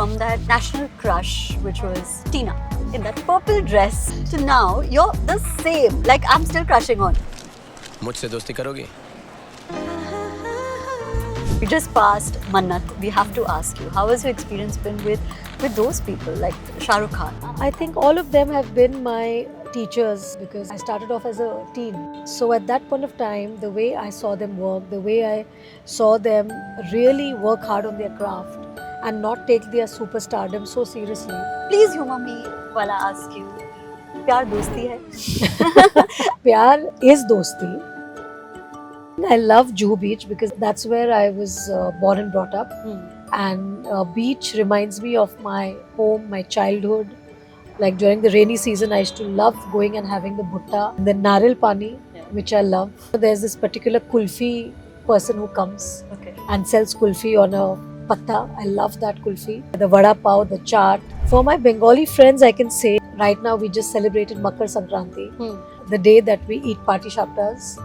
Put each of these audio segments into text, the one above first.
from that national crush, which was Tina, in that purple dress, to now you're the same. Like, I'm still crushing on. मुझसे दोस्ती करोगी? We just passed Mannat. We have to ask you, how has your experience been with those people like Shah Rukh Khan? I think all of them have been my teachers because I started off as a teen. So at that point of time, the way I saw them work, the way I saw them really work hard on their craft and not take their superstardom so seriously. Please humor me while I ask you, प्यार दोस्ती है? Pyar is dosti. I love Juhu Beach because that's where I was born and brought up. And beach reminds me of my home, my childhood. Like during the rainy season, I used to love going and having the bhutta, and the naril pani, which I love. There's this particular kulfi person who comes Okay. and sells kulfi on a patta. I love that kulfi. The vada pav, the chaat. For my Bengali friends, I can say right now we just celebrated Makar Sankranti, the day that we eat pati shaptas,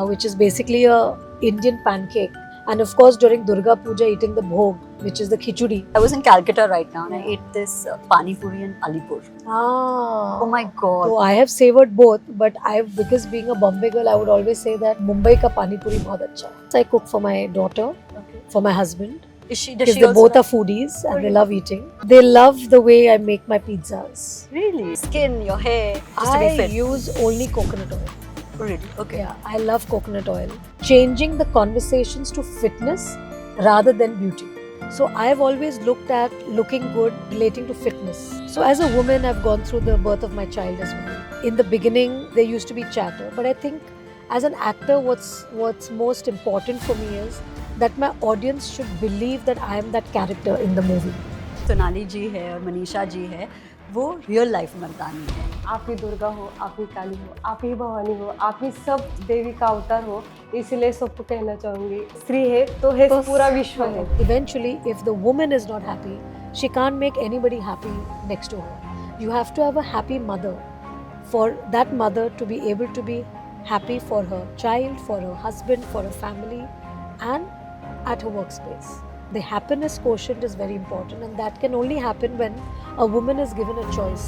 which is basically a Indian pancake. And of course, during Durga Puja, eating the bhog, which is the khichdi. I was in Calcutta right now and I ate this pani puri in Alipur. Oh my god. So I have savored both, but because being a Bombay girl, I would always say that Mumbai ka pani puri bahut acha hai. So I cook for my daughter, Okay. for my husband, Does she because they also both are like- foodies and they really? love eating. They love the way I make my pizzas. Really? Skin, your hair, just to be I fit. use only coconut oil. Really? Okay. Yeah, I love coconut oil. Changing the conversations to fitness rather than beauty. So I've always looked at looking good relating to fitness. So as a woman, I've gone through the birth of my child as well. In the beginning, there used to be chatter, but I think as an actor, what's most important for me is that my audience should believe that I am that character in the movie. Sonali जी है और मनीषा जी है, वो real life मर्दानी है. आप ही दुर्गा हो, आप ही काली हो, आप ही भवानी हो, आप ही सब देवी का अवतार हो, इसलिए सबको कहना चाहूँगी स्त्री है तो है पूरा विश्व है. Eventually, if the woman is not happy, she can't make anybody happy next to her. You have to have a happy mother for that mother to be able to be happy for her child, for her husband, for her family, and at her workspace. The happiness quotient is very important, and that can only happen when a woman is given a choice.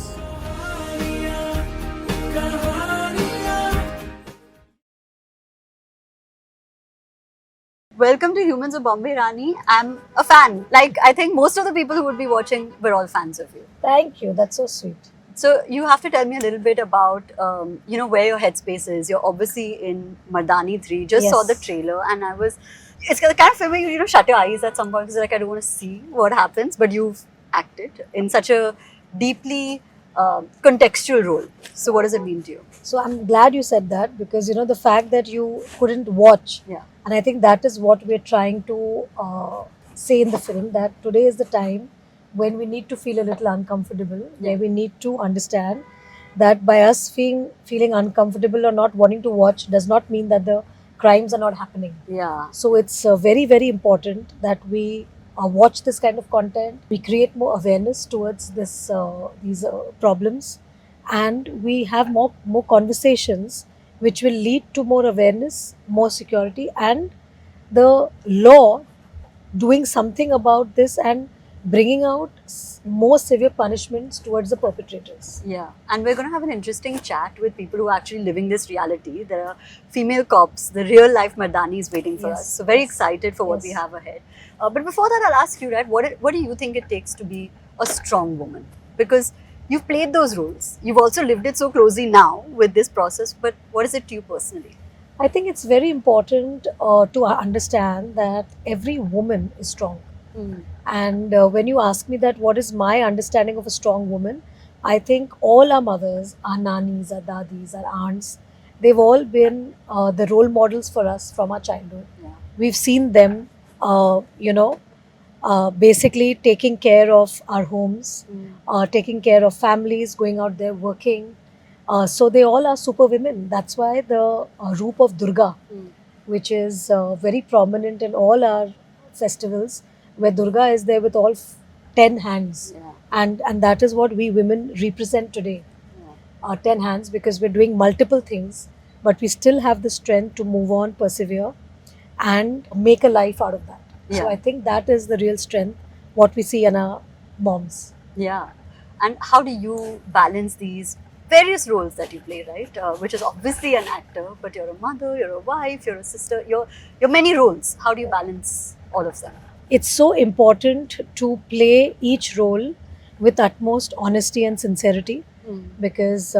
Welcome to Humans of Bombay, Rani. I'm a fan. Like, I think most of the people who would be watching, we're all fans of you. Thank you. That's so sweet. So you have to tell me a little bit about, where your headspace is. You're obviously in Mardani 3. Just saw the Yes. trailer and it's the kind of film where you shut your eyes at some point because like, I don't want to see what happens. But you've acted in such a deeply contextual role. So what does it mean to you? So I'm glad you said that because the fact that you couldn't watch. Yeah. And I think that is what we're trying to say in the film, that today is the time when we need to feel a little uncomfortable, where we need to understand that by us feeling uncomfortable or not wanting to watch does not mean that the crimes are not happening. Yeah. So it's very, very important that we watch this kind of content, we create more awareness towards these problems, and we have more conversations which will lead to more awareness, more security, and the law doing something about this and bringing out more severe punishments towards the perpetrators. Yeah, and we're going to have an interesting chat with people who are actually living this reality. There are female cops, the real life Mardani is waiting for Yes. us. So very excited for what we Yes. have ahead. But before that, I'll ask you, right, what do you think it takes to be a strong woman? Because you've played those roles. You've also lived it so closely now with this process. But what is it to you personally? I think it's very important to understand that every woman is strong. And when you ask me that what is my understanding of a strong woman, I think all our mothers, our nannies, our dadis, our aunts, they've all been the role models for us from our childhood. Yeah. We've seen them, basically taking care of our homes, taking care of families, going out there working. So they all are super women. That's why the Roop of Durga, which is very prominent in all our festivals, where Durga is there with all 10 hands. Yeah. And that is what we women represent today. 10 hands, because we're doing multiple things, but we still have the strength to move on, persevere, and make a life out of that. So Yeah. I think that is the real strength, what we see in our moms. Yeah. And how do you balance these various roles that you play, right? Which is obviously an actor, but you're a mother, you're a wife, you're a sister, you're many roles. How do you balance all of them? It's so important to play each role with utmost honesty and sincerity, because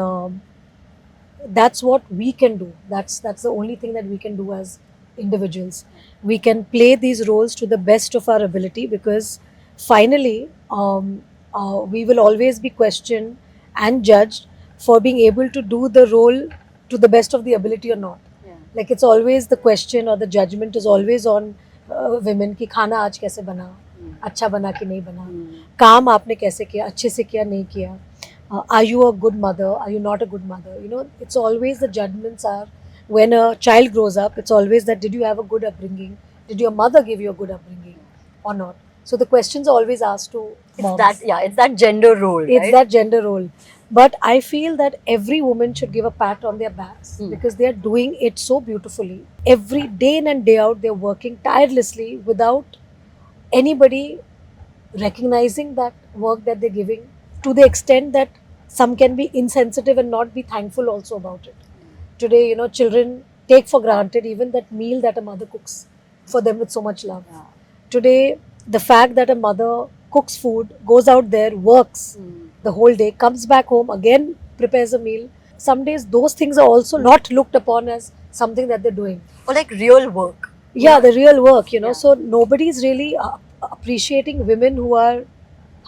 that's what we can do. That's the only thing that we can do as individuals. We can play these roles to the best of our ability, because finally we will always be questioned and judged for being able to do the role to the best of the ability or not. Yeah. Like, it's always the question, or the judgment is always on women कि खाना आज कैसे बना, अच्छा बना कि नहीं बना, काम आपने कैसे किया, अच्छे से किया नहीं किया, are you a good mother, are you not a good mother, you know. It's always the judgments are, when a child grows up, it's always that, did you have a good upbringing, did your mother give you a good upbringing or not. So the questions are always asked to moms. It's that gender role, It's right? that gender role. But I feel that every woman should give a pat on their backs, because they are doing it so beautifully. Every day in and day out, they're working tirelessly without anybody recognizing that work that they're giving, to the extent that some can be insensitive and not be thankful also about it. Today, you know, children take for granted even that meal that a mother cooks for them with so much love. Yeah. Today, the fact that a mother cooks food, goes out there, works the whole day, comes back home, again prepares a meal. Some days those things are also not looked upon as something that they're doing. Or like real work. Yeah, the real work, you know. Yeah. So nobody's really appreciating women who are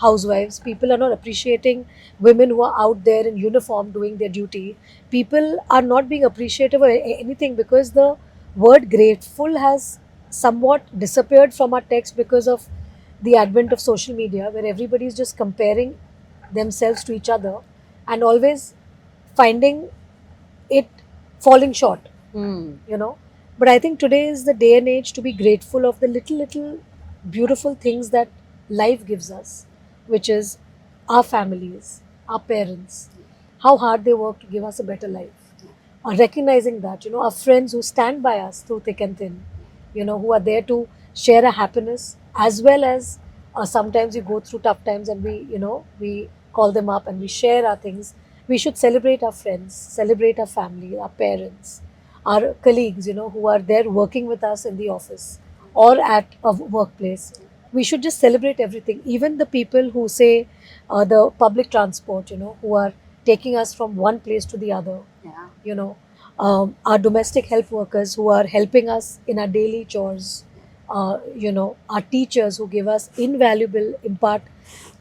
housewives. People are not appreciating women who are out there in uniform doing their duty. People are not being appreciative of anything, because the word grateful has somewhat disappeared from our text because of the advent of social media, where everybody is just comparing themselves to each other and always finding it falling short, you know. But I think today is the day and age to be grateful of the little beautiful things that life gives us, which is our families, our parents, how hard they work to give us a better life. Recognizing that, you know, our friends who stand by us through thick and thin, you know, who are there to share a happiness, as well as sometimes we go through tough times and we call them up and we share our things. We should celebrate our friends, celebrate our family, our parents, our colleagues, you know, who are there working with us in the office or at a workplace. We should just celebrate everything. Even the people who say the public transport, you know, who are taking us from one place to the other, Yeah. you know, our domestic help workers who are helping us in our daily chores, you know, our teachers who give us invaluable, impart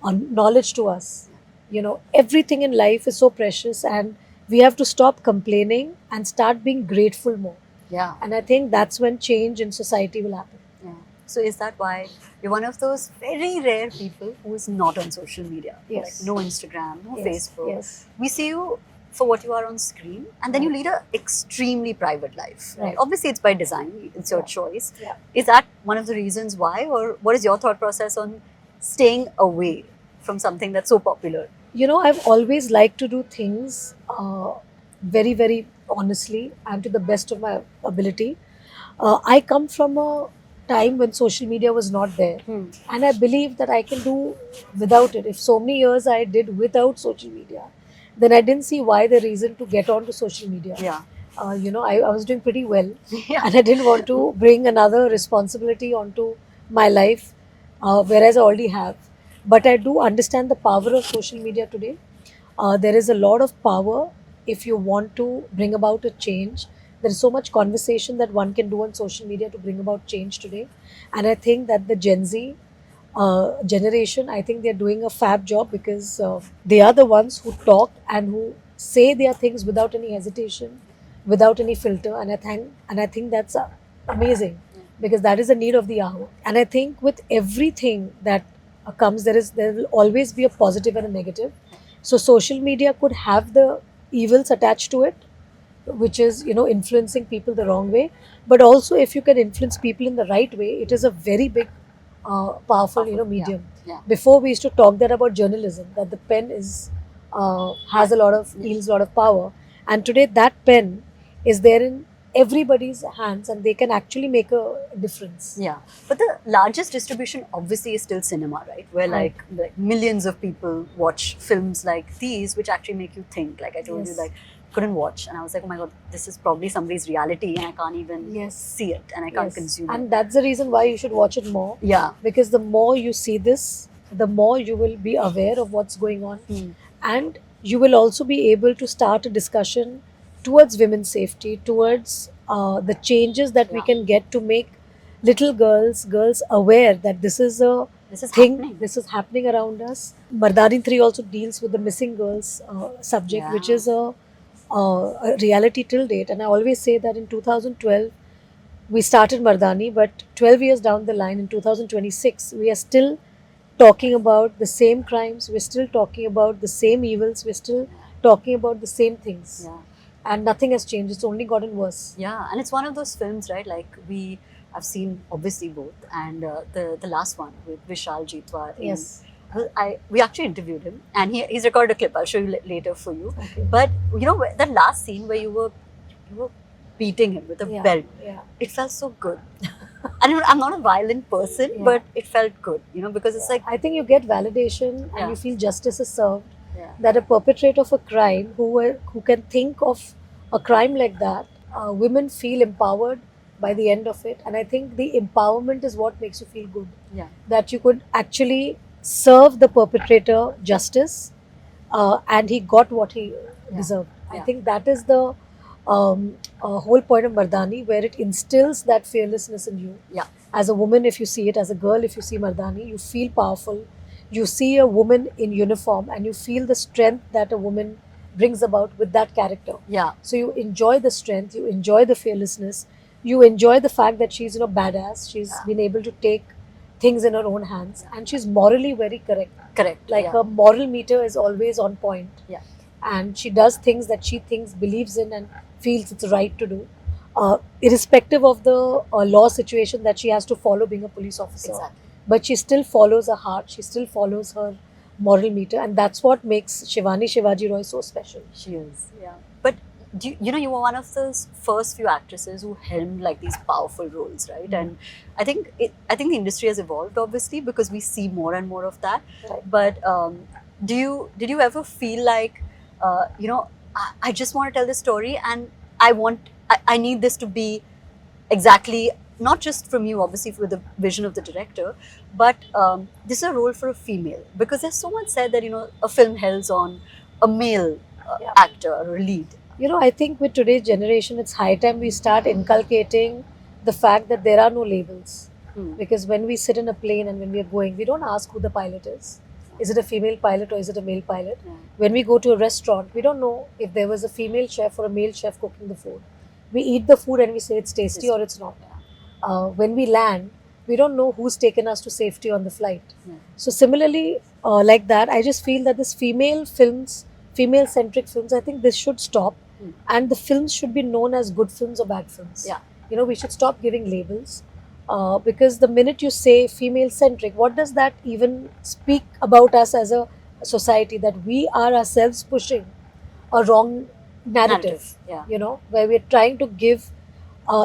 knowledge to us. You know, everything in life is so precious, and we have to stop complaining and start being grateful more. Yeah. And I think that's when change in society will happen. Yeah. So is that why you're one of those very rare people who is not on social media? Yes. Like no Instagram, no Yes, Facebook. yes. We see you for what you are on screen, and then you lead an extremely private life. Right? Right. Obviously, it's by design. It's your Yeah. choice. Yeah. Is that one of the reasons why, or what is your thought process on staying away from something that's so popular? You know, I've always liked to do things very, very honestly and to the best of my ability. I come from a time when social media was not there, and I believe that I can do without it. If so many years I did without social media, then I didn't see why the reason to get onto social media. Yeah. You know, I was doing pretty well, Yeah. and I didn't want to bring another responsibility onto my life, whereas I already have. But I do understand the power of social media today. There is a lot of power if you want to bring about a change. There is so much conversation that one can do on social media to bring about change today. And I think that the Gen Z generation, I think they're doing a fab job, because they are the ones who talk and who say their things without any hesitation, without any filter. And I think that's amazing, because that is the need of the hour. And I think with everything that comes, there will always be a positive and a negative. So social media could have the evils attached to it, which is, you know, influencing people the wrong way. But also, if you can influence people in the right way, it is a very big powerful, you know, medium. Yeah. Before, we used to talk that about journalism, that the pen is has a lot of, wields a lot of power, and today that pen is there in everybody's hands and they can actually make a difference. Yeah, but the largest distribution obviously is still cinema, right? Where Right. like millions of people watch films like these, which actually make you think. Like I told you, Yes. like couldn't watch, and I was like, oh my god, this is probably somebody's reality, and I can't even Yes. see it, and I can't Yes. consume And it. that's the reason why you should watch it more. Yeah. Because the more you see this, the more you will be aware of what's going on. Hmm. And you will also be able to start a discussion towards women's safety, towards the changes that we Yeah. can get to make little girls aware that this is a This is thing, happening. this is happening around us. Mardani 3 also deals with the missing girls subject, which Yeah. is a reality till date. And I always say that in 2012 we started Mardani, but 12 years down the line, in 2026, we are still talking about the same crimes, we're still talking about the same evils, we're still talking about the same things. Yeah. And nothing has changed, it's only gotten worse. Yeah, and it's one of those films, right? Like I've seen obviously both, and the last one with Vishal Jeetwar. Yes. We actually interviewed him, and he's recorded a clip. I'll show you later for you. Okay. But you know that last scene where you were beating him with a Yeah. belt, Yeah. it felt so good. I'm not a violent person, Yeah. but it felt good, because it's like I think you get validation and Yeah. you feel justice is served. yeah, That a perpetrator of a crime who can think of a crime like that, women feel empowered by the end of it. And I think the empowerment is what makes you feel good. yeah, That you could actually serve the perpetrator justice and he got what he deserved. I Yeah. think that is the whole point of Mardani, where it instills that fearlessness in you. Yeah. As a woman, if you see it, as a girl, if you see Mardani, you feel powerful. You see a woman in uniform and you feel the strength that a woman brings about with that character. yeah, So you enjoy the strength, you enjoy the fearlessness, you enjoy the fact that she's badass. She's been able to take things in her own hands, and she's morally very correct. correct. Like yeah. her moral meter is always on point. Yeah. And she does things that she thinks, believes in, and feels it's right to do, irrespective of the law situation that she has to follow being a police officer. Exactly. But she still follows her heart. She still follows her moral meter, and that's what makes Shivani Shivaji Roy so special. She is, yeah. But you were one of those first few actresses who helmed like these powerful roles, right? And I think the industry has evolved obviously because we see more and more of that. Right. But did you ever feel like I just want to tell this story and I need this to be exactly not just from you, obviously, with the vision of the director, but this is a role for a female because there's so much said that a film helps on a male Yeah. actor or lead. I think with today's generation, it's high time we start inculcating the fact that there are no labels. Because when we sit in a plane and when we are going, we don't ask who the pilot is. Is it a female pilot or is it a male pilot? Yeah. When we go to a restaurant, we don't know if there was a female chef or a male chef cooking the food. We eat the food and we say it's tasty or it's not. When we land, we don't know who's taken us to safety on the flight. Yeah. So similarly, like that, I just feel that this female-centric films, I think this should stop. And the films should be known as good films or bad films. Yeah. We should stop giving labels. Because the minute you say female-centric, what does that even speak about us as a society? That we are ourselves pushing a wrong narrative. Yeah. Where we're trying to give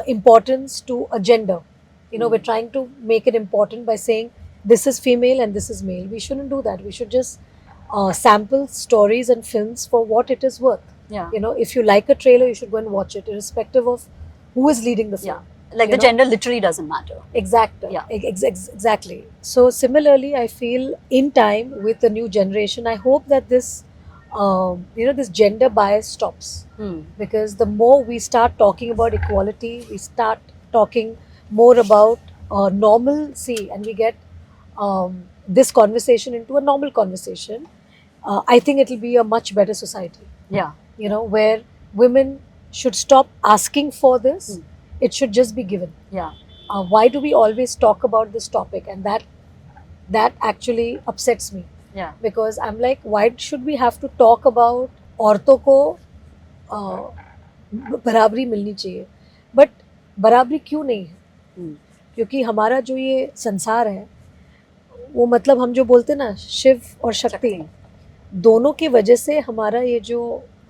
importance to a gender. We're trying to make it important by saying this is female and this is male. We shouldn't do that. We should just sample stories and films for what it is worth. Yeah. If you like a trailer, you should go and watch it, irrespective of who is leading the film. Yeah. Like the gender literally doesn't matter. Exactly. Yeah. Exactly. So similarly, I feel in time with the new generation, I hope that this, this gender bias stops. Because the more we start talking about equality, we start talking more about normalcy, and we get this conversation into a normal conversation, I think it will be a much better society. Yeah. Where women should stop asking for this. It should just be given. Yeah. Why do we always talk about this topic? And that actually upsets me. Yeah. Because I'm like, why should we have to talk about औरतों को बराबरी मिलनी चाहिए? But बराबरी क्यों नहीं है? क्योंकि हमारा जो ये संसार है, वो मतलब हम जो बोलते हैं ना, शिव और शक्ति, दोनों की वजह से हमारा ये जो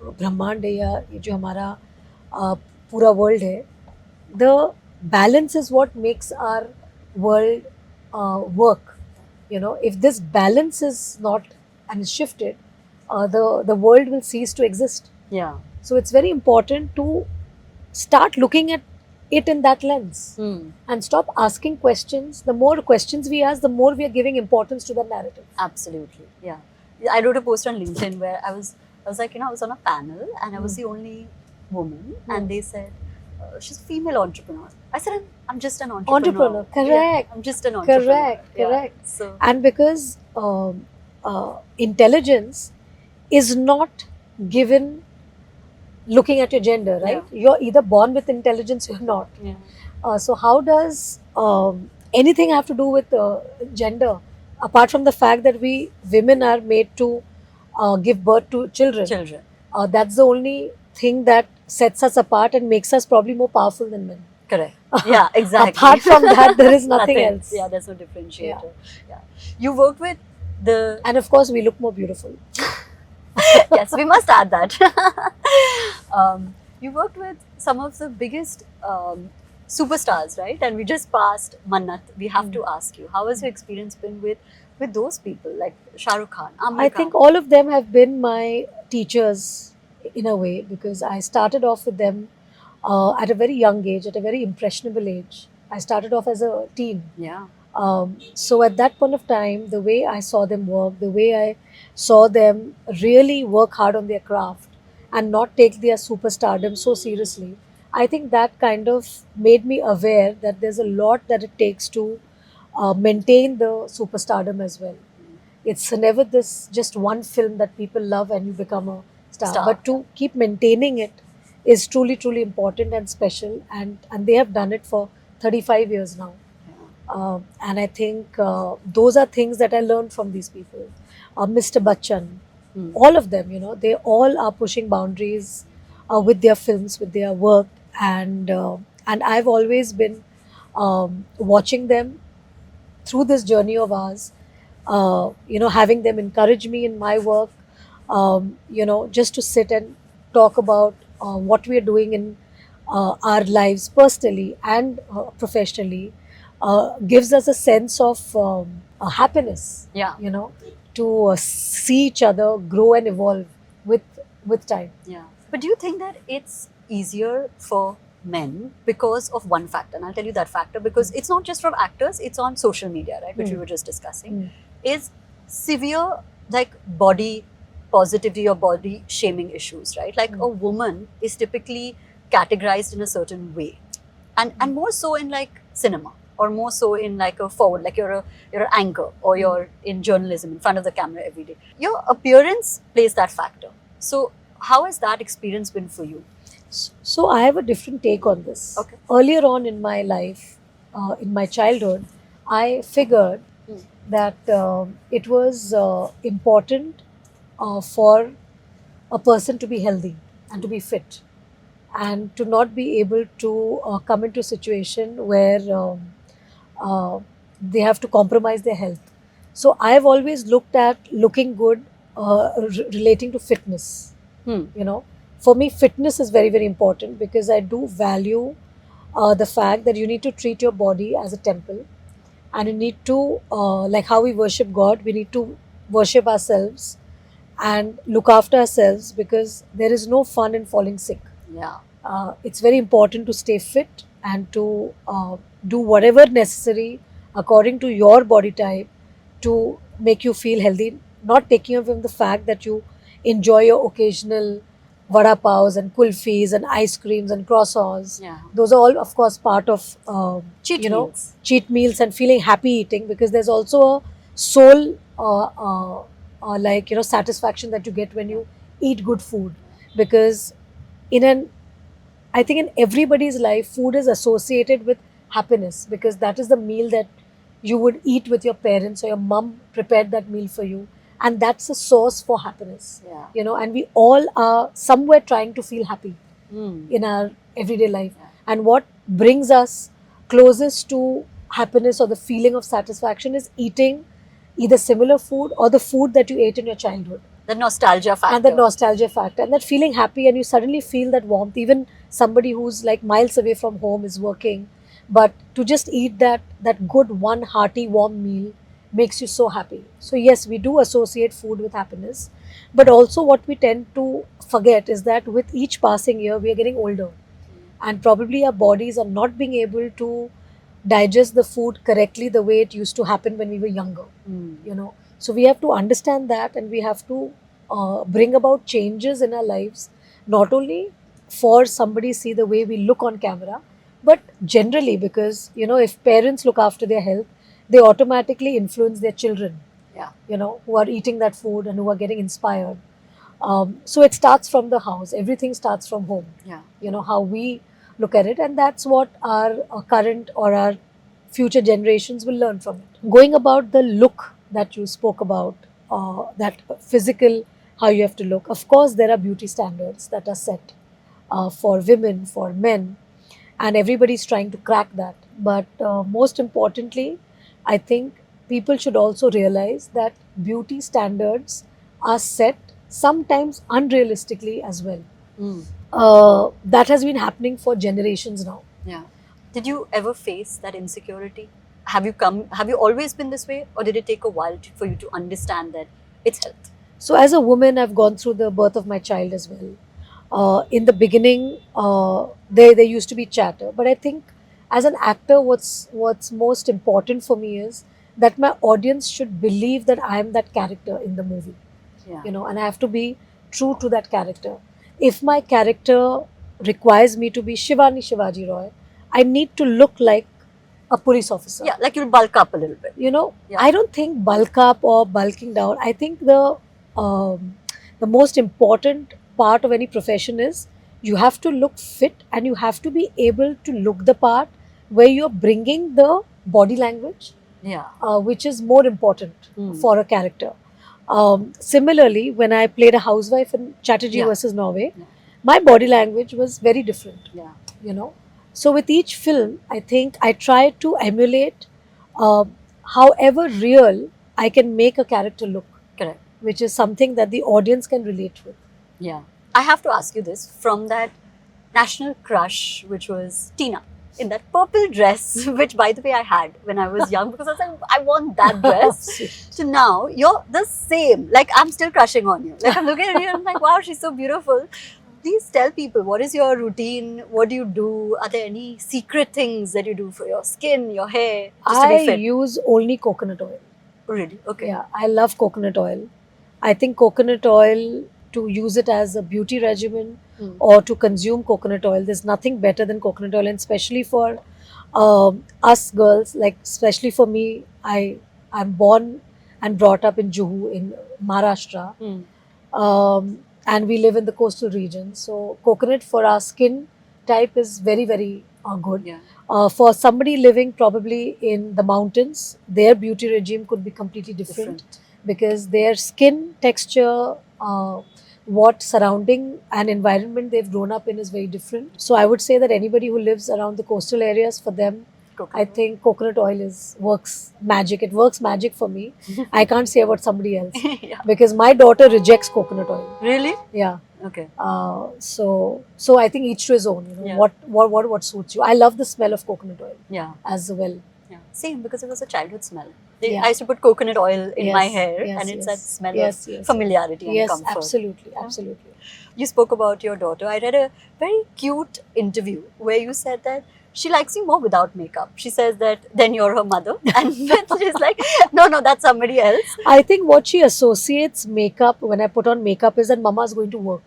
ब्रह्मांड है या ये जो हमारा पूरा world है, the balance is what makes our world work. You know, if this balance is not and is shifted, the world will cease to exist. Yeah. So it's very important to start looking at it in that lens and stop asking questions. The more questions we ask, the more we are giving importance to the narrative. Absolutely. Yeah. I wrote a post on LinkedIn where I was like, I was on a panel and I was the only woman, and they said, she's a female entrepreneur. I said, I'm just an entrepreneur. Correct. Yeah, I'm just an entrepreneur. Correct. So, And because intelligence is not given looking at your gender, right? You're either born with intelligence or not. yeah. So how does anything have to do with gender, apart from the fact that we women are made to give birth to children? Children. That's the only thing that sets us apart and makes us probably more powerful than men. Correct. Yeah, exactly. Apart from that, there is nothing else. Yeah, there's no differentiator. Yeah. You worked with the... And of course, we look more beautiful. Yes, we must add that. You worked with some of the biggest superstars, right? And we just passed Mannat. We have to ask you, how has your experience been with those people like Shah Rukh Khan, Amir I Khan? think all of them have been my teachers in a way, because I started off with them at a very young age, at a very impressionable age. I started off as a teen. Yeah. So at that point of time, the way I saw them work, the way I saw them really work hard on their craft and not take their superstardom so seriously, I think that kind of made me aware that there's a lot that it takes to maintain the superstardom as well. It's never this just one film that people love and you become a star. But to keep maintaining it is truly, truly important and special. And they have done it for 35 years now. And I think those are things that I learned from these people. Mr. Bachchan, all of them, they all are pushing boundaries with their films, with their work. And I've always been watching them through this journey of ours, having them encourage me in my work, just to sit and talk about what we are doing in our lives personally and professionally, gives us a sense of happiness. Yeah. To see each other grow and evolve with time. Yeah. But do you think that it's easier for men because of one factor? And I'll tell you that factor, because it's not just from actors, it's on social media, right, which we were just discussing, is severe like body positivity or body shaming issues, right? Like a woman is typically categorized in a certain way, and more so in like cinema, or more so in like a forward, like you're an anchor, or you're in journalism in front of the camera every day. Your appearance plays that factor. So how has that experience been for you? So I have a different take on this. Okay. Earlier on in my life, in my childhood, I figured that it was important for a person to be healthy and to be fit, and to not be able to come into a situation where they have to compromise their health. So I've always looked at looking good relating to fitness. For me, fitness is very, very important, because I do value the fact that you need to treat your body as a temple, and you need to, like how we worship God, we need to worship ourselves and look after ourselves, because there is no fun in falling sick. Yeah. It's very important to stay fit and to do whatever necessary according to your body type to make you feel healthy, not taking away from the fact that you enjoy your occasional vada paos and kulfis and ice creams and croissants. Yeah. Those are all, of course, part of Cheat meals. cheat meals and feeling happy eating, because there's also a soul satisfaction that you get when you eat good food. Because I think in everybody's life, food is associated with happiness, because that is the meal that you would eat with your parents, or your mom prepared that meal for you, and that's a source for happiness. Yeah. And we all are somewhere trying to feel happy in our everyday life. Yeah. And what brings us closest to happiness or the feeling of satisfaction is eating either similar food or the food that you ate in your childhood. The nostalgia factor. And the nostalgia factor, and that feeling happy, and you suddenly feel that warmth. Even somebody who's like miles away from home is working, but to just eat that good one hearty warm meal makes you so happy. So yes, we do associate food with happiness, but also what we tend to forget is that with each passing year we are getting older, and probably our bodies are not being able to digest the food correctly the way it used to happen when we were younger, Mm. you know. So we have to understand that, and we have to bring about changes in our lives, not only for somebody see the way we look on camera, but generally, because you know, if parents look after their health, they automatically influence their children, Yeah. you know, who are eating that food and who are getting inspired. So it starts from the house. Everything starts from home. Yeah. You know, how we look at it, and that's what our current or our future generations will learn from it. Going about the look that you spoke about, that physical, how you have to look. Of course, there are beauty standards that are set for women, for men, and everybody's trying to crack that. But most importantly, I think people should also realize that beauty standards are set sometimes unrealistically as well. Mm. That has been happening for generations now. Yeah. Did you ever face that insecurity? Have you always been this way, or did it take a while for you to understand that it's health? So, as a woman, I've gone through the birth of my child as well. In the beginning, there used to be chatter, but I think as an actor, what's most important for me is that my audience should believe that I am that character in the movie, Yeah. you know, and I have to be true to that character. If my character requires me to be Shivani Shivaji Roy, I need to look like a police officer. Yeah, like you'll bulk up a little bit. You know, Yeah. I don't think bulk up or bulking down. I think the most important part of any profession is you have to look fit and you have to be able to look the part where you're bringing the body language, Yeah. which is more important Mm. for a character. Similarly, when I played a housewife in Chatterjee Yeah. versus Norway, Yeah. my body language was very different, Yeah. you know. So with each film, I think I try to emulate however real I can make a character look, Correct. which is something that the audience can relate with. Yeah. I have to ask you this from that national crush, which was Tina, in that purple dress, which by the way I had when I was young because I was like, I want that dress. To now, you're the same. Like, I'm still crushing on you. Like, I'm looking at you and I'm like, wow, she's so beautiful. Please tell people, what is your routine? What do you do? Are there any secret things that you do for your skin, your hair, just to I be fit? use only coconut oil. Really? Okay. Yeah, I love coconut oil. I think coconut oil, to use it as a beauty regimen Mm. or to consume coconut oil, there's nothing better than coconut oil, and especially for us girls, like especially for me, I'm born and brought up in Juhu in Maharashtra, Mm. and we live in the coastal region. So coconut for our skin type is very very good. Yeah. For somebody living probably in the mountains, their beauty regime could be completely different, because their skin texture, what surrounding and environment they've grown up in is very different. So I would say that anybody who lives around the coastal areas, for them, Coconut I think coconut oil works magic. It works magic for me. I can't say about somebody else oil. Yeah. because my daughter rejects coconut oil. Really? Yeah. Okay. So I think each to his own. You know, Yeah. what suits you. I love the smell of coconut oil Yeah. as well. Yeah. Same, because it was a childhood smell. Yeah. I used to put coconut oil in my Yes, hair, yes, and it's yes. that smell Yes, of yes, familiarity and Yes, comfort. absolutely, Yeah. absolutely. You spoke about your daughter. I read a very cute interview where you said that she likes you more without makeup. She says that then you're her mother, and she's like, no, that's somebody else. I think what she associates makeup, when I put on makeup, is that mama is going to work.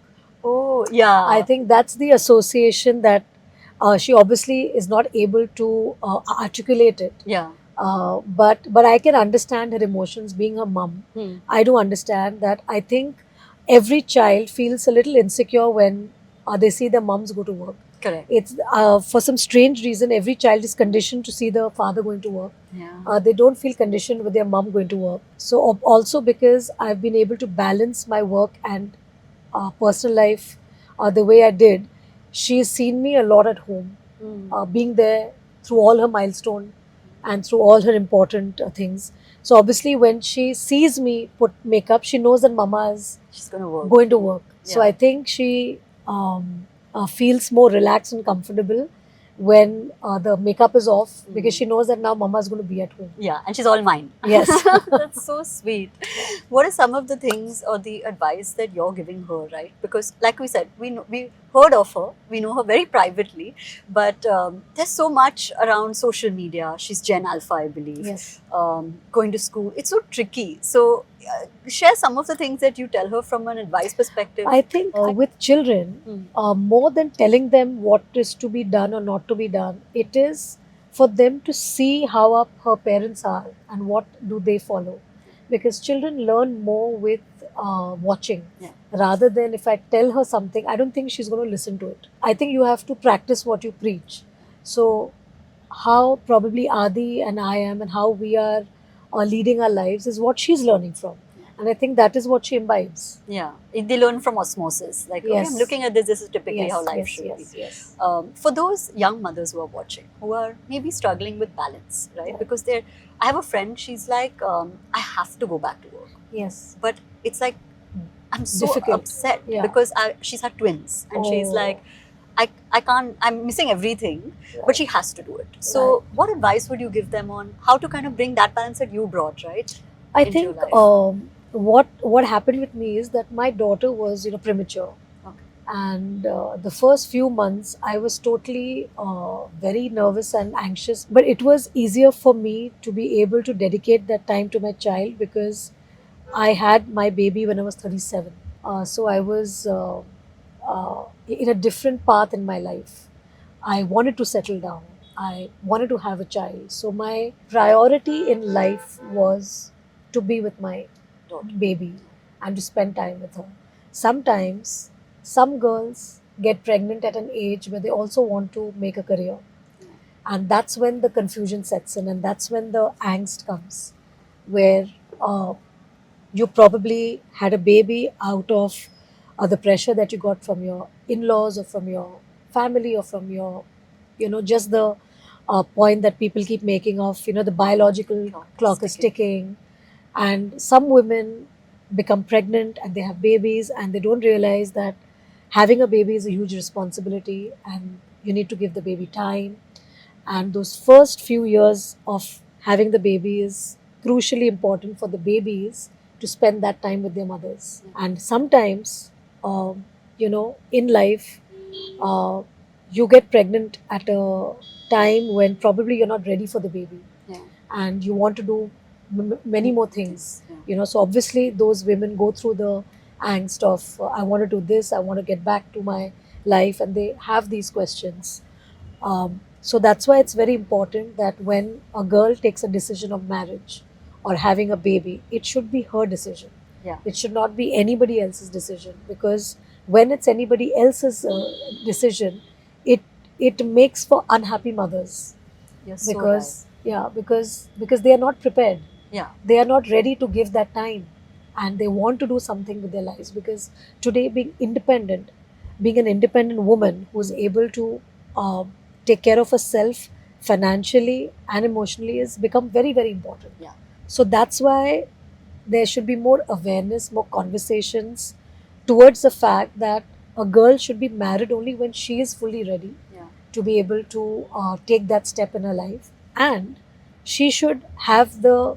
Oh, yeah. I think that's the association that she obviously is not able to articulate it. Yeah. But I can understand her emotions being her mum. Hmm. I do understand that. I think every child feels a little insecure when they see their mums go to work. Correct. It's for some strange reason, every child is conditioned to see the father going to work. Yeah. They don't feel conditioned with their mom going to work. So also because I've been able to balance my work and personal life the way I did, she's seen me a lot at home, Hmm. being there through all her milestone and through all her important things. So obviously when she sees me put makeup, she knows that mama is She's going to work. going to work. So Yeah. I think she feels more relaxed and comfortable when the makeup is off, because she knows that now mama is going to be at home. Yeah, and she's all mine. Yes. That's so sweet. What are some of the things or the advice that you're giving her, right? Because, like we said, we heard of her, we know her very privately, but there's so much around social media. She's Gen Alpha, I believe. Yes. Going to school, it's so tricky. So, share some of the things that you tell her from an advice perspective. I think with children, more than telling them what is to be done or not to be done, it is for them to see how her parents are and what do they follow. Because children learn more with watching, Yeah. rather than if I tell her something, I don't think she's going to listen to it. I think you have to practice what you preach. So, how probably Adi and I am and how we are leading our lives is what she's learning from. And I think that is what she imbibes. Yeah, they learn from osmosis. Like, okay, Yes. I'm looking at this. This is typically Yes, how life yes, should yes, be. yes. For those young mothers who are watching, who are maybe struggling with balance, right? Yeah. Because I have a friend. She's like, I have to go back to work, Yes. but it's like I'm so Difficult. upset Yeah. because she's had twins, and she's Oh. like, I can't. I'm missing everything, but she has to do it. So, Right. what advice would you give them on how to kind of bring that balance that you brought, right? I into think life? what happened with me is that my daughter was premature, Okay. and the first few months I was totally very nervous and anxious. But it was easier for me to be able to dedicate that time to my child because I had my baby when I was 37. So I was in a different path in my life. I wanted to settle down. I wanted to have a child. So my priority in life was to be with my baby and to spend time with her. Sometimes some girls get pregnant at an age where they also want to make a career. And that's when the confusion sets in, and that's when the angst comes, where you probably had a baby out of the pressure that you got from your in-laws or from your family or from your just the point that people keep making of the biological clock is ticking. And some women become pregnant and they have babies and they don't realize that having a baby is a huge responsibility and you need to give the baby time. And those first few years of having the baby is crucially important for the babies to spend that time with their mothers. And sometimes, in life, you get pregnant at a time when probably you're not ready for the baby. Yeah. And you want to do many more things. Yeah. So obviously those women go through the angst of I want to do this, I want to get back to my life, and they have these questions. So that's why it's very important that when a girl takes a decision of marriage or having a baby, it should be her decision. Yeah. It should not be anybody else's decision, because when it's anybody else's decision, it makes for unhappy mothers. You're so Because because they are not prepared. Yeah. They are not ready to give that time, and they want to do something with their lives. Because today, being an independent woman who's able to take care of herself financially and emotionally has become very, very important. Yeah. So that's why there should be more awareness, more conversations towards the fact that a girl should be married only when she is fully ready Yeah. to be able to take that step in her life, and she should have the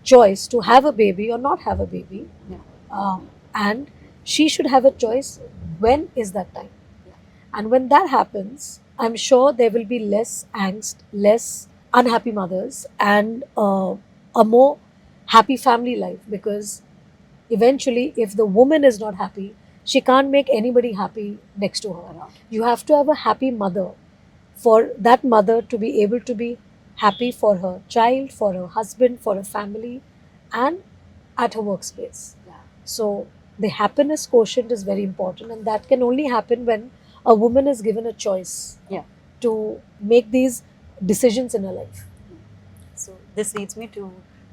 choice to have a baby or not have a baby. Yeah. And she should have a choice when is that time. Yeah. And when that happens, I'm sure there will be less angst, less unhappy mothers, and a more happy family life. Because eventually, if the woman is not happy, she can't make anybody happy next to her. Around. You have to have a happy mother for that mother to be able to be happy for her child, for her husband, for her family, and at her workspace. Yeah. So the happiness quotient is very important, and that can only happen when a woman is given a choice Yeah. to make these decisions in her life. So this leads me to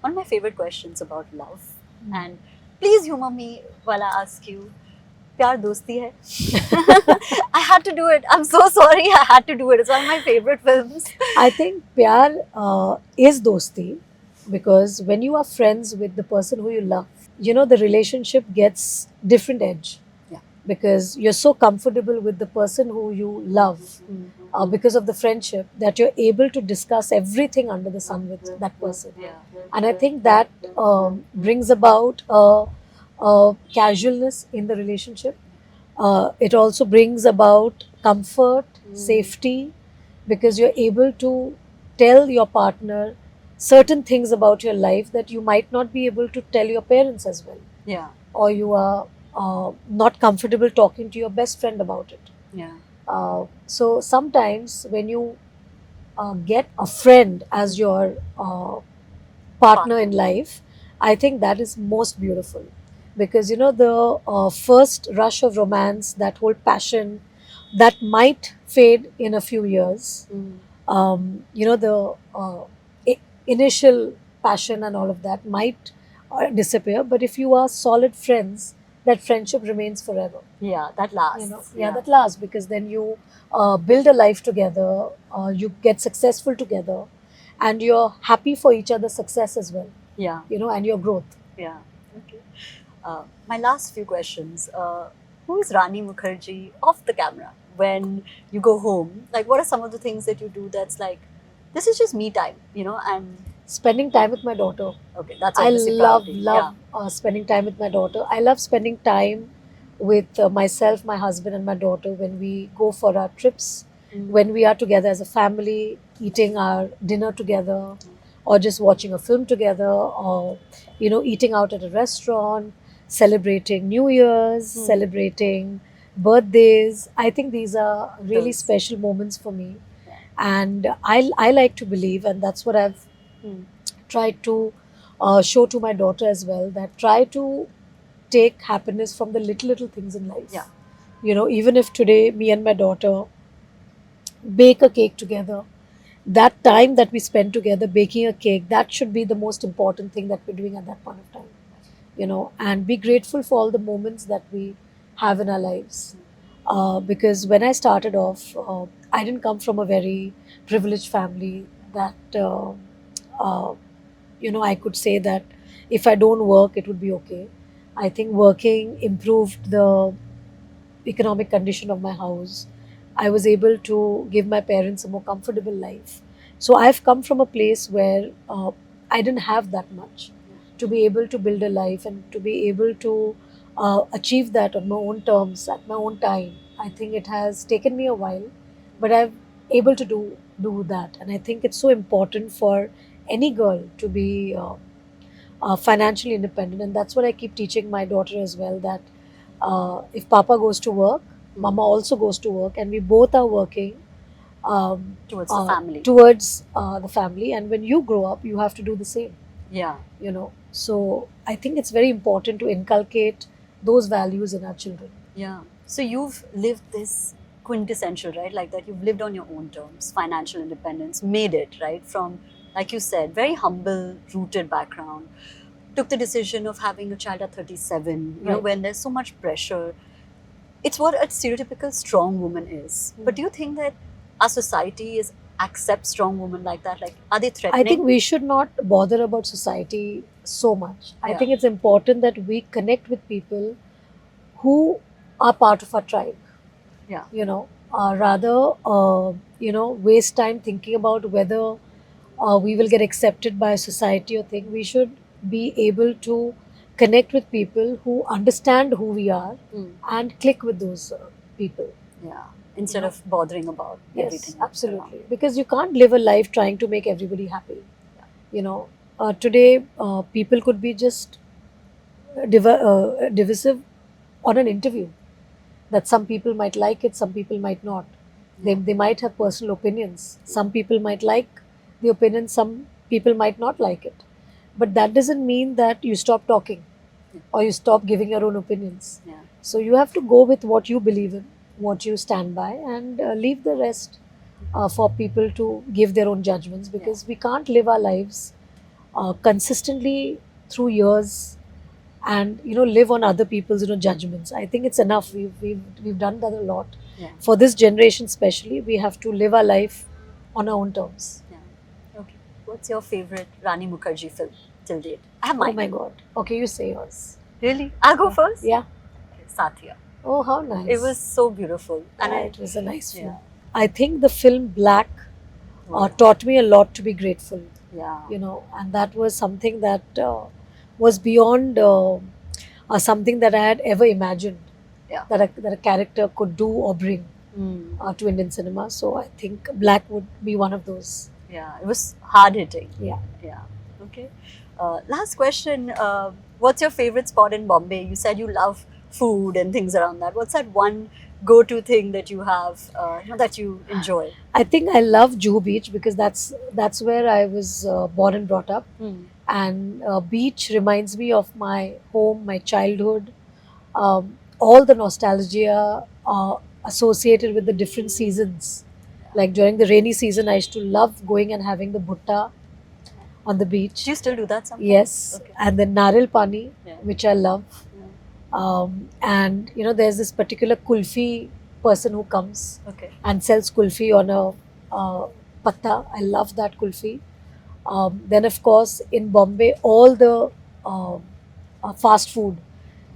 one of my favorite questions about love. And please humor me while I ask you, प्यार दोस्ती है? I had to do it. I'm so sorry. I had to do it. It's one of my favorite films. I think pyar is dosti, because when you are friends with the person who you love, the relationship gets different edge. Yeah. because you're so comfortable with the person who you love because of the friendship that you're able to discuss everything under the sun with that person. Yeah. And I think that brings about a casualness in the relationship. It also brings about comfort, safety, because you're able to tell your partner certain things about your life that you might not be able to tell your parents as well, Yeah. or you are not comfortable talking to your best friend about it. Yeah. So sometimes when you get a friend as your partner in life, I think that is most beautiful, because you know the first rush of romance, that whole passion, that might fade in a few years. You know the initial passion and all of that might disappear, but if you are solid friends, that friendship remains forever. Yeah. That lasts. You know, yeah, that lasts, because then you build a life together, you get successful together, and you're happy for each other's success as well, Yeah. you know, and your growth. Yeah. Okay. My last few questions. Who is Rani Mukherjee off the camera? When you go home, like, what are some of the things that you do that's like, this is just me time, and Spending time with my daughter. okay, that's I obviously love priority. love spending time with my daughter. I love spending time with myself, my husband, and my daughter when we go for our trips, Yeah. when we are together as a family, eating our dinner together, or just watching a film together, or you know, eating out at a restaurant, celebrating New Year's, celebrating birthdays. I think these are really Those. special moments for me, Yeah. and I like to believe, and that's what I've tried to show to my daughter as well, that try to take happiness from the little things in life. Yeah. You know, even if today me and my daughter bake a cake together, that time that we spend together baking a cake, that should be the most important thing that we're doing at that point of time. You know, and be grateful for all the moments that we have in our lives. Because when I started off, I didn't come from a very privileged family that, uh, you know, I could say that if I don't work, it would be okay. I think working improved the economic condition of my house. I was able to give my parents a more comfortable life. So I've come from a place where I didn't have that much to be able to build a life and to be able to achieve that on my own terms at my own time. I think it has taken me a while, but I'm able to do that, and I think it's so important for any girl to be financially independent, and that's what I keep teaching my daughter as well. That if Papa goes to work, Mama also goes to work, and we both are working Towards the family. towards the family. And when you grow up, you have to do the same. Yeah. You know, so I think it's very important to inculcate those values in our children. Yeah. So you've lived this quintessential, right? Like that you've lived on your own terms, financial independence, made it, right? From, like you said, very humble, rooted background. Took the decision of having a child at 37, you know, Right. when there's so much pressure. It's what a stereotypical strong woman is. But do you think that our society is accept strong women like that? Like, are they I threatening? think we should not bother about society so much. I Yeah. think it's important that we connect with people who are part of our tribe. Yeah. You know, rather, you know, waste time thinking about whether we will get accepted by society or thing. We should be able to connect with people who understand who we are and click with those people. Yeah. Instead know. of bothering about Yes, everything. absolutely. Because you can't live a life trying to make everybody happy. You know, today people could be just divisive on an interview. That some people might like it, some people might not. They might have personal opinions. Some people might like the opinion, some people might not like it. But that doesn't mean that you stop talking or you stop giving your own opinions. Yeah. So you have to go with what you believe in, what you stand by, and leave the rest for people to give their own judgments, because we can't live our lives consistently through years and you know live on other people's judgments. I think it's enough. We've done that a lot. Yeah. For this generation especially, we have to live our life on our own terms. Yeah. Okay. What's your favorite Rani Mukherjee film till date? I have Oh mine. my god. Okay, you say yours. Really? I'll go first. Yeah. Okay, Satya. Oh, how nice. It was so beautiful. And Yeah, I, it was a nice film. yeah. I think the film Black Oh, taught me a lot to be grateful, yeah. you know, and that was something that was beyond something that I had ever imagined Yeah. that a character could do or bring Mm. to Indian cinema. So I think Black would be one of those. Yeah, it was hard hitting. Yeah. Yeah. Okay. Last question. What's your favorite spot in Bombay? You said you love food and things around that. What's that one go-to thing that you have, that you enjoy? I think I love Juhu Beach because that's where I was born and brought up. Mm. And beach reminds me of my home, my childhood, all the nostalgia associated with the different seasons. Like during the rainy season, I used to love going and having the bhutta on the beach. Do you still do that sometimes? Yes, Okay. and then naril pani, Yeah. which I love. And you know, there's this particular kulfi person who comes Okay. and sells kulfi on a patta. I love that kulfi. Then, of course, in Bombay, all the fast food,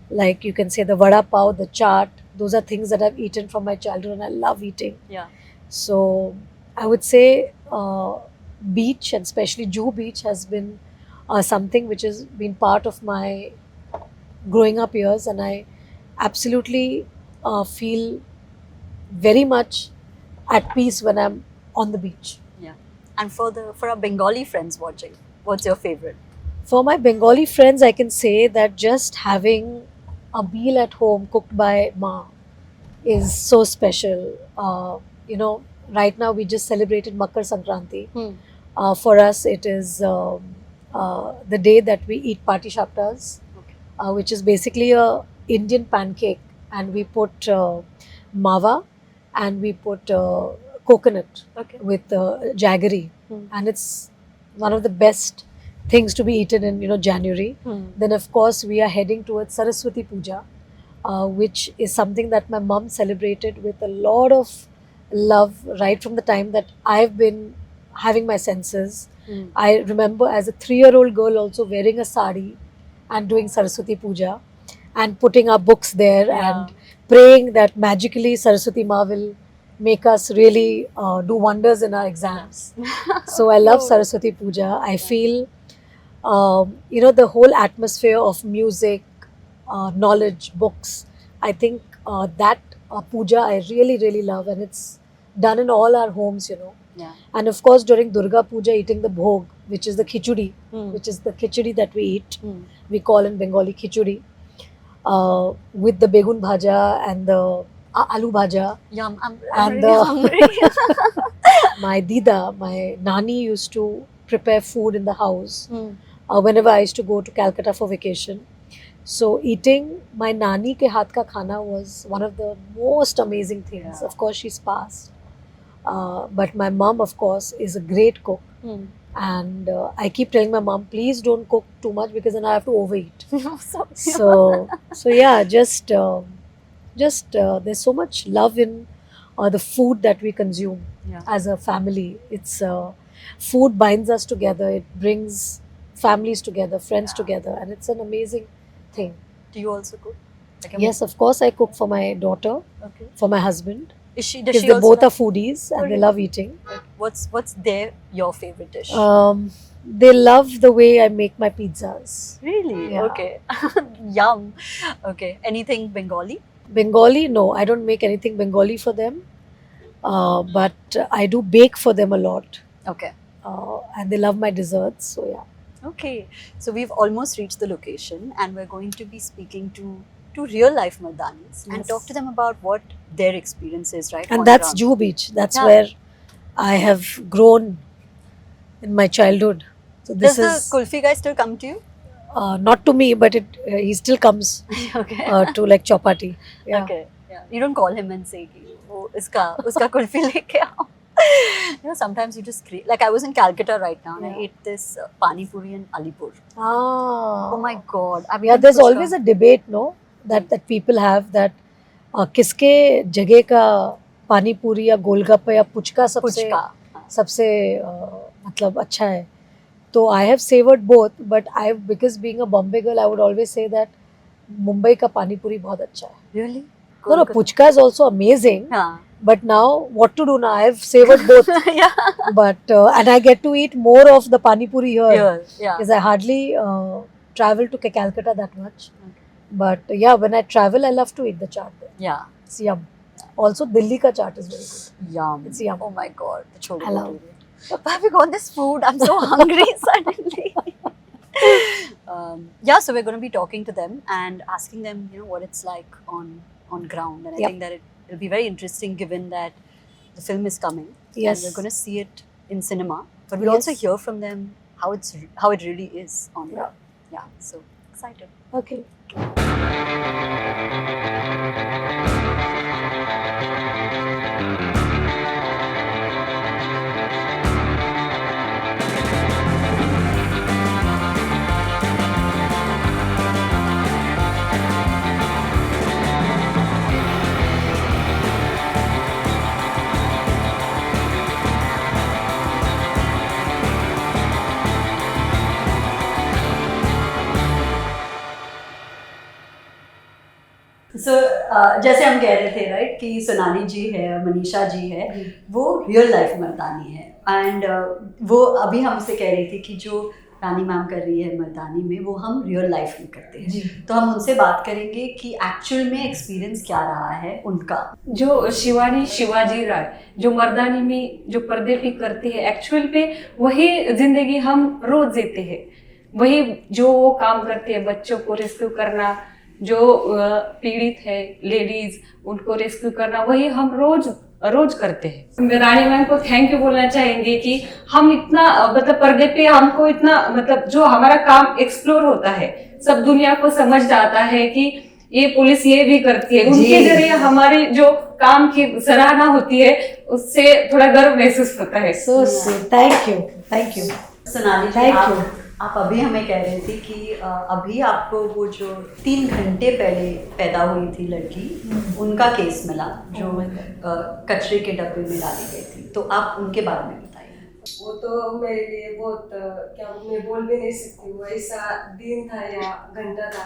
like you can say the vada pav, the chaat, those are things that I've eaten from my childhood and I love eating. Yeah. So, I would say beach and especially Juhu Beach has been something which has been part of my growing up years, and I absolutely feel very much at peace when I'm on the beach. Yeah. And for our Bengali friends watching, what's your favorite? For my Bengali friends, I can say that just having a meal at home cooked by Ma is so special. You know, right now we just celebrated Makar Sankranti. For us, it is the day that we eat Pati Shaptas, Okay. which is basically a Indian pancake, and we put mava and we put coconut Okay. with jaggery, Hmm. and it's one of the best things to be eaten in January. Then of course we are heading towards Saraswati Puja, which is something that my mom celebrated with a lot of love right from the time that I've been having my senses. Mm. I remember as a 3-year-old girl also wearing a sari and doing Saraswati Puja and putting our books there Yeah. and praying that magically Saraswati Ma will make us really do wonders in our exams. So I love Oh. Saraswati Puja. I feel, the whole atmosphere of music, knowledge, books. I think that puja I really, really love, and it's done in all our homes. Yeah. And of course, during Durga Puja, eating the bhog, which is the khichdi, Mm. which is the khichdi that we eat. Mm. We call in Bengali khichdi, with the begun bhaja and the aloo bhaja. Yum. I'm And really hungry. My dida, my nani used to prepare food in the house Mm. whenever I used to go to Calcutta for vacation. So eating my nani ke haath ka khana was one of the most amazing things. Yeah. Of course, she's passed. But my mom, of course, is a great cook. Mm. And I keep telling my mom, please don't cook too much because then I have to overeat. So, So yeah, just there's so much love in the food that we consume yeah. as a family. It's food binds us together. It brings families together, friends Yeah. together, and it's an amazing thing. Do you also cook? Like a- Yes, of course, I cook for my daughter, Okay. for my husband, Does she because they also both are like- foodies and they really? love eating. like, what's your favorite dish? They love the way I make my pizzas. Really? Yeah. Okay. Yum. Okay. Anything Bengali? Bengali, no, I don't make anything Bengali for them, but I do bake for them a lot, Okay. and they love my desserts. So yeah. Okay. So we've almost reached the location, and we're going to be speaking to real life Mardanis and Yes. talk to them about what their experience is, right? And on that's ground. Juhu Beach. That's Yeah. where I have grown in my childhood. So Does this the is kulfi guy still come to you? not to me, but he still comes Okay. to like chapati. Yeah. Okay. Yeah. You don't call him and say, "Oh, uska kulfi leke aao." Sometimes you just create. Like I was in Calcutta right now, and I Yeah. ate this pani puri in Alipur. Ah. Oh my god! I've Yeah, eaten there's puchka. always a debate, no, that people have that किसके जगह का पानी पूरी या गोलगप्पा या पुचका सबसे puchka. सबसे मतलब अच्छा है. तो I have savored both, but because being a Bombay girl, I would always say that Mumbai का पानी पूरी बहुत अच्छा है. Really? No, no, puchka is also amazing. Yeah. But now, what to do now? I've savored both. Yeah. But and I get to eat more of the pani puri here Yeah. because I hardly travel to Calcutta that much. But yeah, when I travel, I love to eat the chaat there. Yeah. It's yum. Also, Delhi ka chaat is very good. Yum. It's yum. Oh my god. The chole I love bhature. Why have we got this food? I'm so hungry suddenly. Yeah, so we're going to be talking to them and asking them, you know, what it's like on ground. And I Yep. think that it'll be very interesting given that the film is coming. Yes. And we're going to see it in cinema. But we'll also Yes. hear from them how it really is on ground. Yeah. So excited. Okay. So, जैसे हम कह रहे थे right कि सोनाली जी है, मनीषा जी है, वो real life मर्दानी है एंड वो अभी हमसे कह रही थी कि जो रानी मैम कर रही है मर्दानी में वो हम रियल लाइफ में करते हैं। तो हम उनसे बात करेंगे कि एक्चुअल में एक्सपीरियंस क्या रहा है उनका। जो शिवानी शिवाजी राय जो मर्दानी में जो पर्दे पे करती है एक्चुअल पे वही जिंदगी हम रोज जीते हैं। वही जो वो काम करती है, बच्चों को रेस्क्यू करना, जो पीड़ित है लेडीज उनको रेस्क्यू करना, वही हम रोज करते हैं। रानी मैम को थैंक यू बोलना चाहेंगे कि हम इतना मतलब पर्दे पे हमको इतना मतलब जो हमारा काम एक्सप्लोर होता है, सब दुनिया को समझ जाता है कि ये पुलिस ये भी करती है। उनके जरिए हमारे जो काम की सराहना होती है उससे थोड़ा गर्व महसूस होता है। So sweet. Thank you. Sonali ji, Thank you. आप अभी हमें कह रहे थे कि अभी आपको वो जो 3 घंटे पहले पैदा हुई थी लड़की, उनका केस मिला जो कचरे के डब्बे में डाली गई थी, तो आप उनके बारे में बताइए। वो तो मेरे लिए बहुत क्या मैं बोल भी नहीं सकती। वो ऐसा दिन था या घंटा था।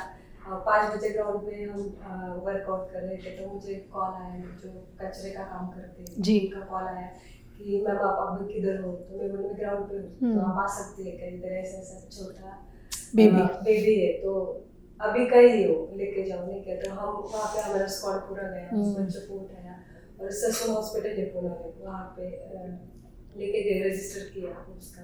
5 बजे ग्राउंड पे हम वर्कआउट कर रहे थे तो मुझे कॉल आया, जो कचरे का काम करते हैं जी। उनका कॉल आया कि मैम आप अभी किधर हो? तो मैं बोली ग्राउंड पे हूँ, तो आप आ सकती है क्या? इधर ऐसा छोटा बेबी है तो अभी कहीं हो, लेके जाओ। नहीं क्या? तो हम वहाँ पे हमारा स्क्वाड पूरा गया, उस बच्चे को उठाया और ससुर हॉस्पिटल है पुणे में, वहाँ पे लेके गए, रजिस्टर किया उसका।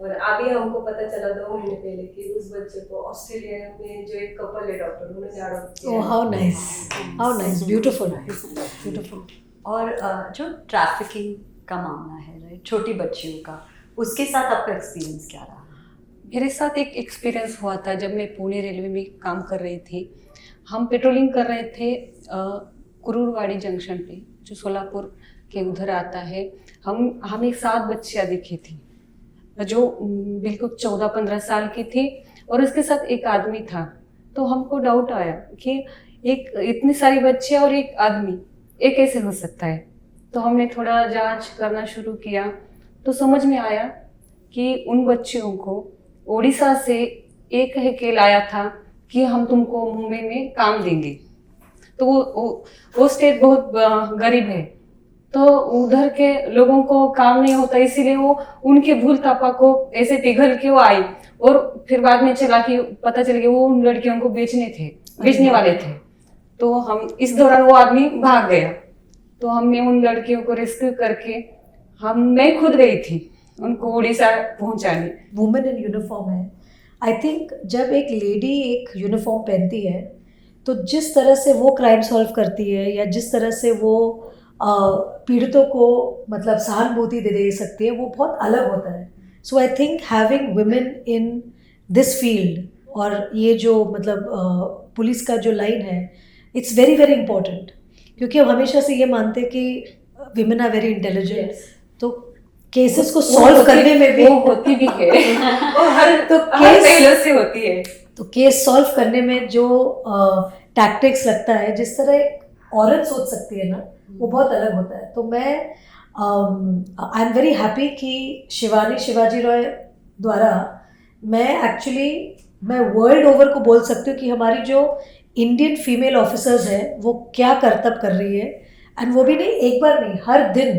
और अभी हमको पता चला 2 महीने पहले कि उस बच्चे को ऑस्ट्रेलिया में जो एक कपल है डॉक्टर उन्होंने अडॉप्ट किया। Oh, how nice. Beautiful. और जो ट्रैफिकिंग का मामला है राइट, छोटी बच्चियों का, उसके साथ आपका एक्सपीरियंस क्या रहा? मेरे साथ एक एक्सपीरियंस हुआ था जब मैं पुणे रेलवे में काम कर रही थी। हम पेट्रोलिंग कर रहे थे कुरूरवाड़ी जंक्शन पे, जो सोलापुर के उधर आता है। हम एक 7 बच्चियाँ दिखी थी जो बिल्कुल 14-15 साल की थी और उसके साथ एक आदमी था। तो हमको डाउट आया कि एक इतनी सारी बच्चियाँ और एक आदमी ये कैसे हो सकता है। तो हमने थोड़ा जांच करना शुरू किया तो समझ में आया कि उन बच्चियों को ओडिशा से एक कह के लाया था कि हम तुमको मुंबई में काम देंगे। तो वो स्टेट बहुत गरीब है, तो उधर के लोगों को काम नहीं होता, इसीलिए वो उनके भूल तापा को ऐसे पिघल के वो आई और फिर बाद में पता चल गया वो उन लड़कियों को बेचने वाले थे। तो हम इस दौरान वो आदमी भाग गया, तो हमने उन लड़कियों को रेस्क्यू करके मैं खुद गई थी उनको उड़ीसा पहुंचाने। वुमेन इन यूनिफॉर्म है। आई थिंक जब एक लेडी एक यूनिफॉर्म पहनती है तो जिस तरह से वो क्राइम सॉल्व करती है या जिस तरह से वो पीड़ितों को मतलब सहानुभूति दे सकती है, वो बहुत अलग होता है। So I think having women in this field और ये जो मतलब पुलिस का जो लाइन है, इट्स वेरी वेरी इंपॉर्टेंट, क्योंकि हम हमेशा से ये मानते हैं कि विमेन आर वेरी इंटेलिजेंट। तो केसेस को सॉल्व करने में भी वो होती भी है वो हर पहलू से होती है। तो केस सॉल्व करने में जो टैक्टिक्स लगता है, जिस तरह एक औरत सोच सकती है ना, वो बहुत अलग होता है। तो मैं आई एम वेरी हैप्पी कि शिवानी शिवाजी रॉय द्वारा मैं वर्ल्ड ओवर को बोल सकती हूँ कि हमारी जो इंडियन फीमेल ऑफिसर्स हैं वो क्या करतब कर रही है, एंड वो भी नहीं एक बार नहीं, हर दिन,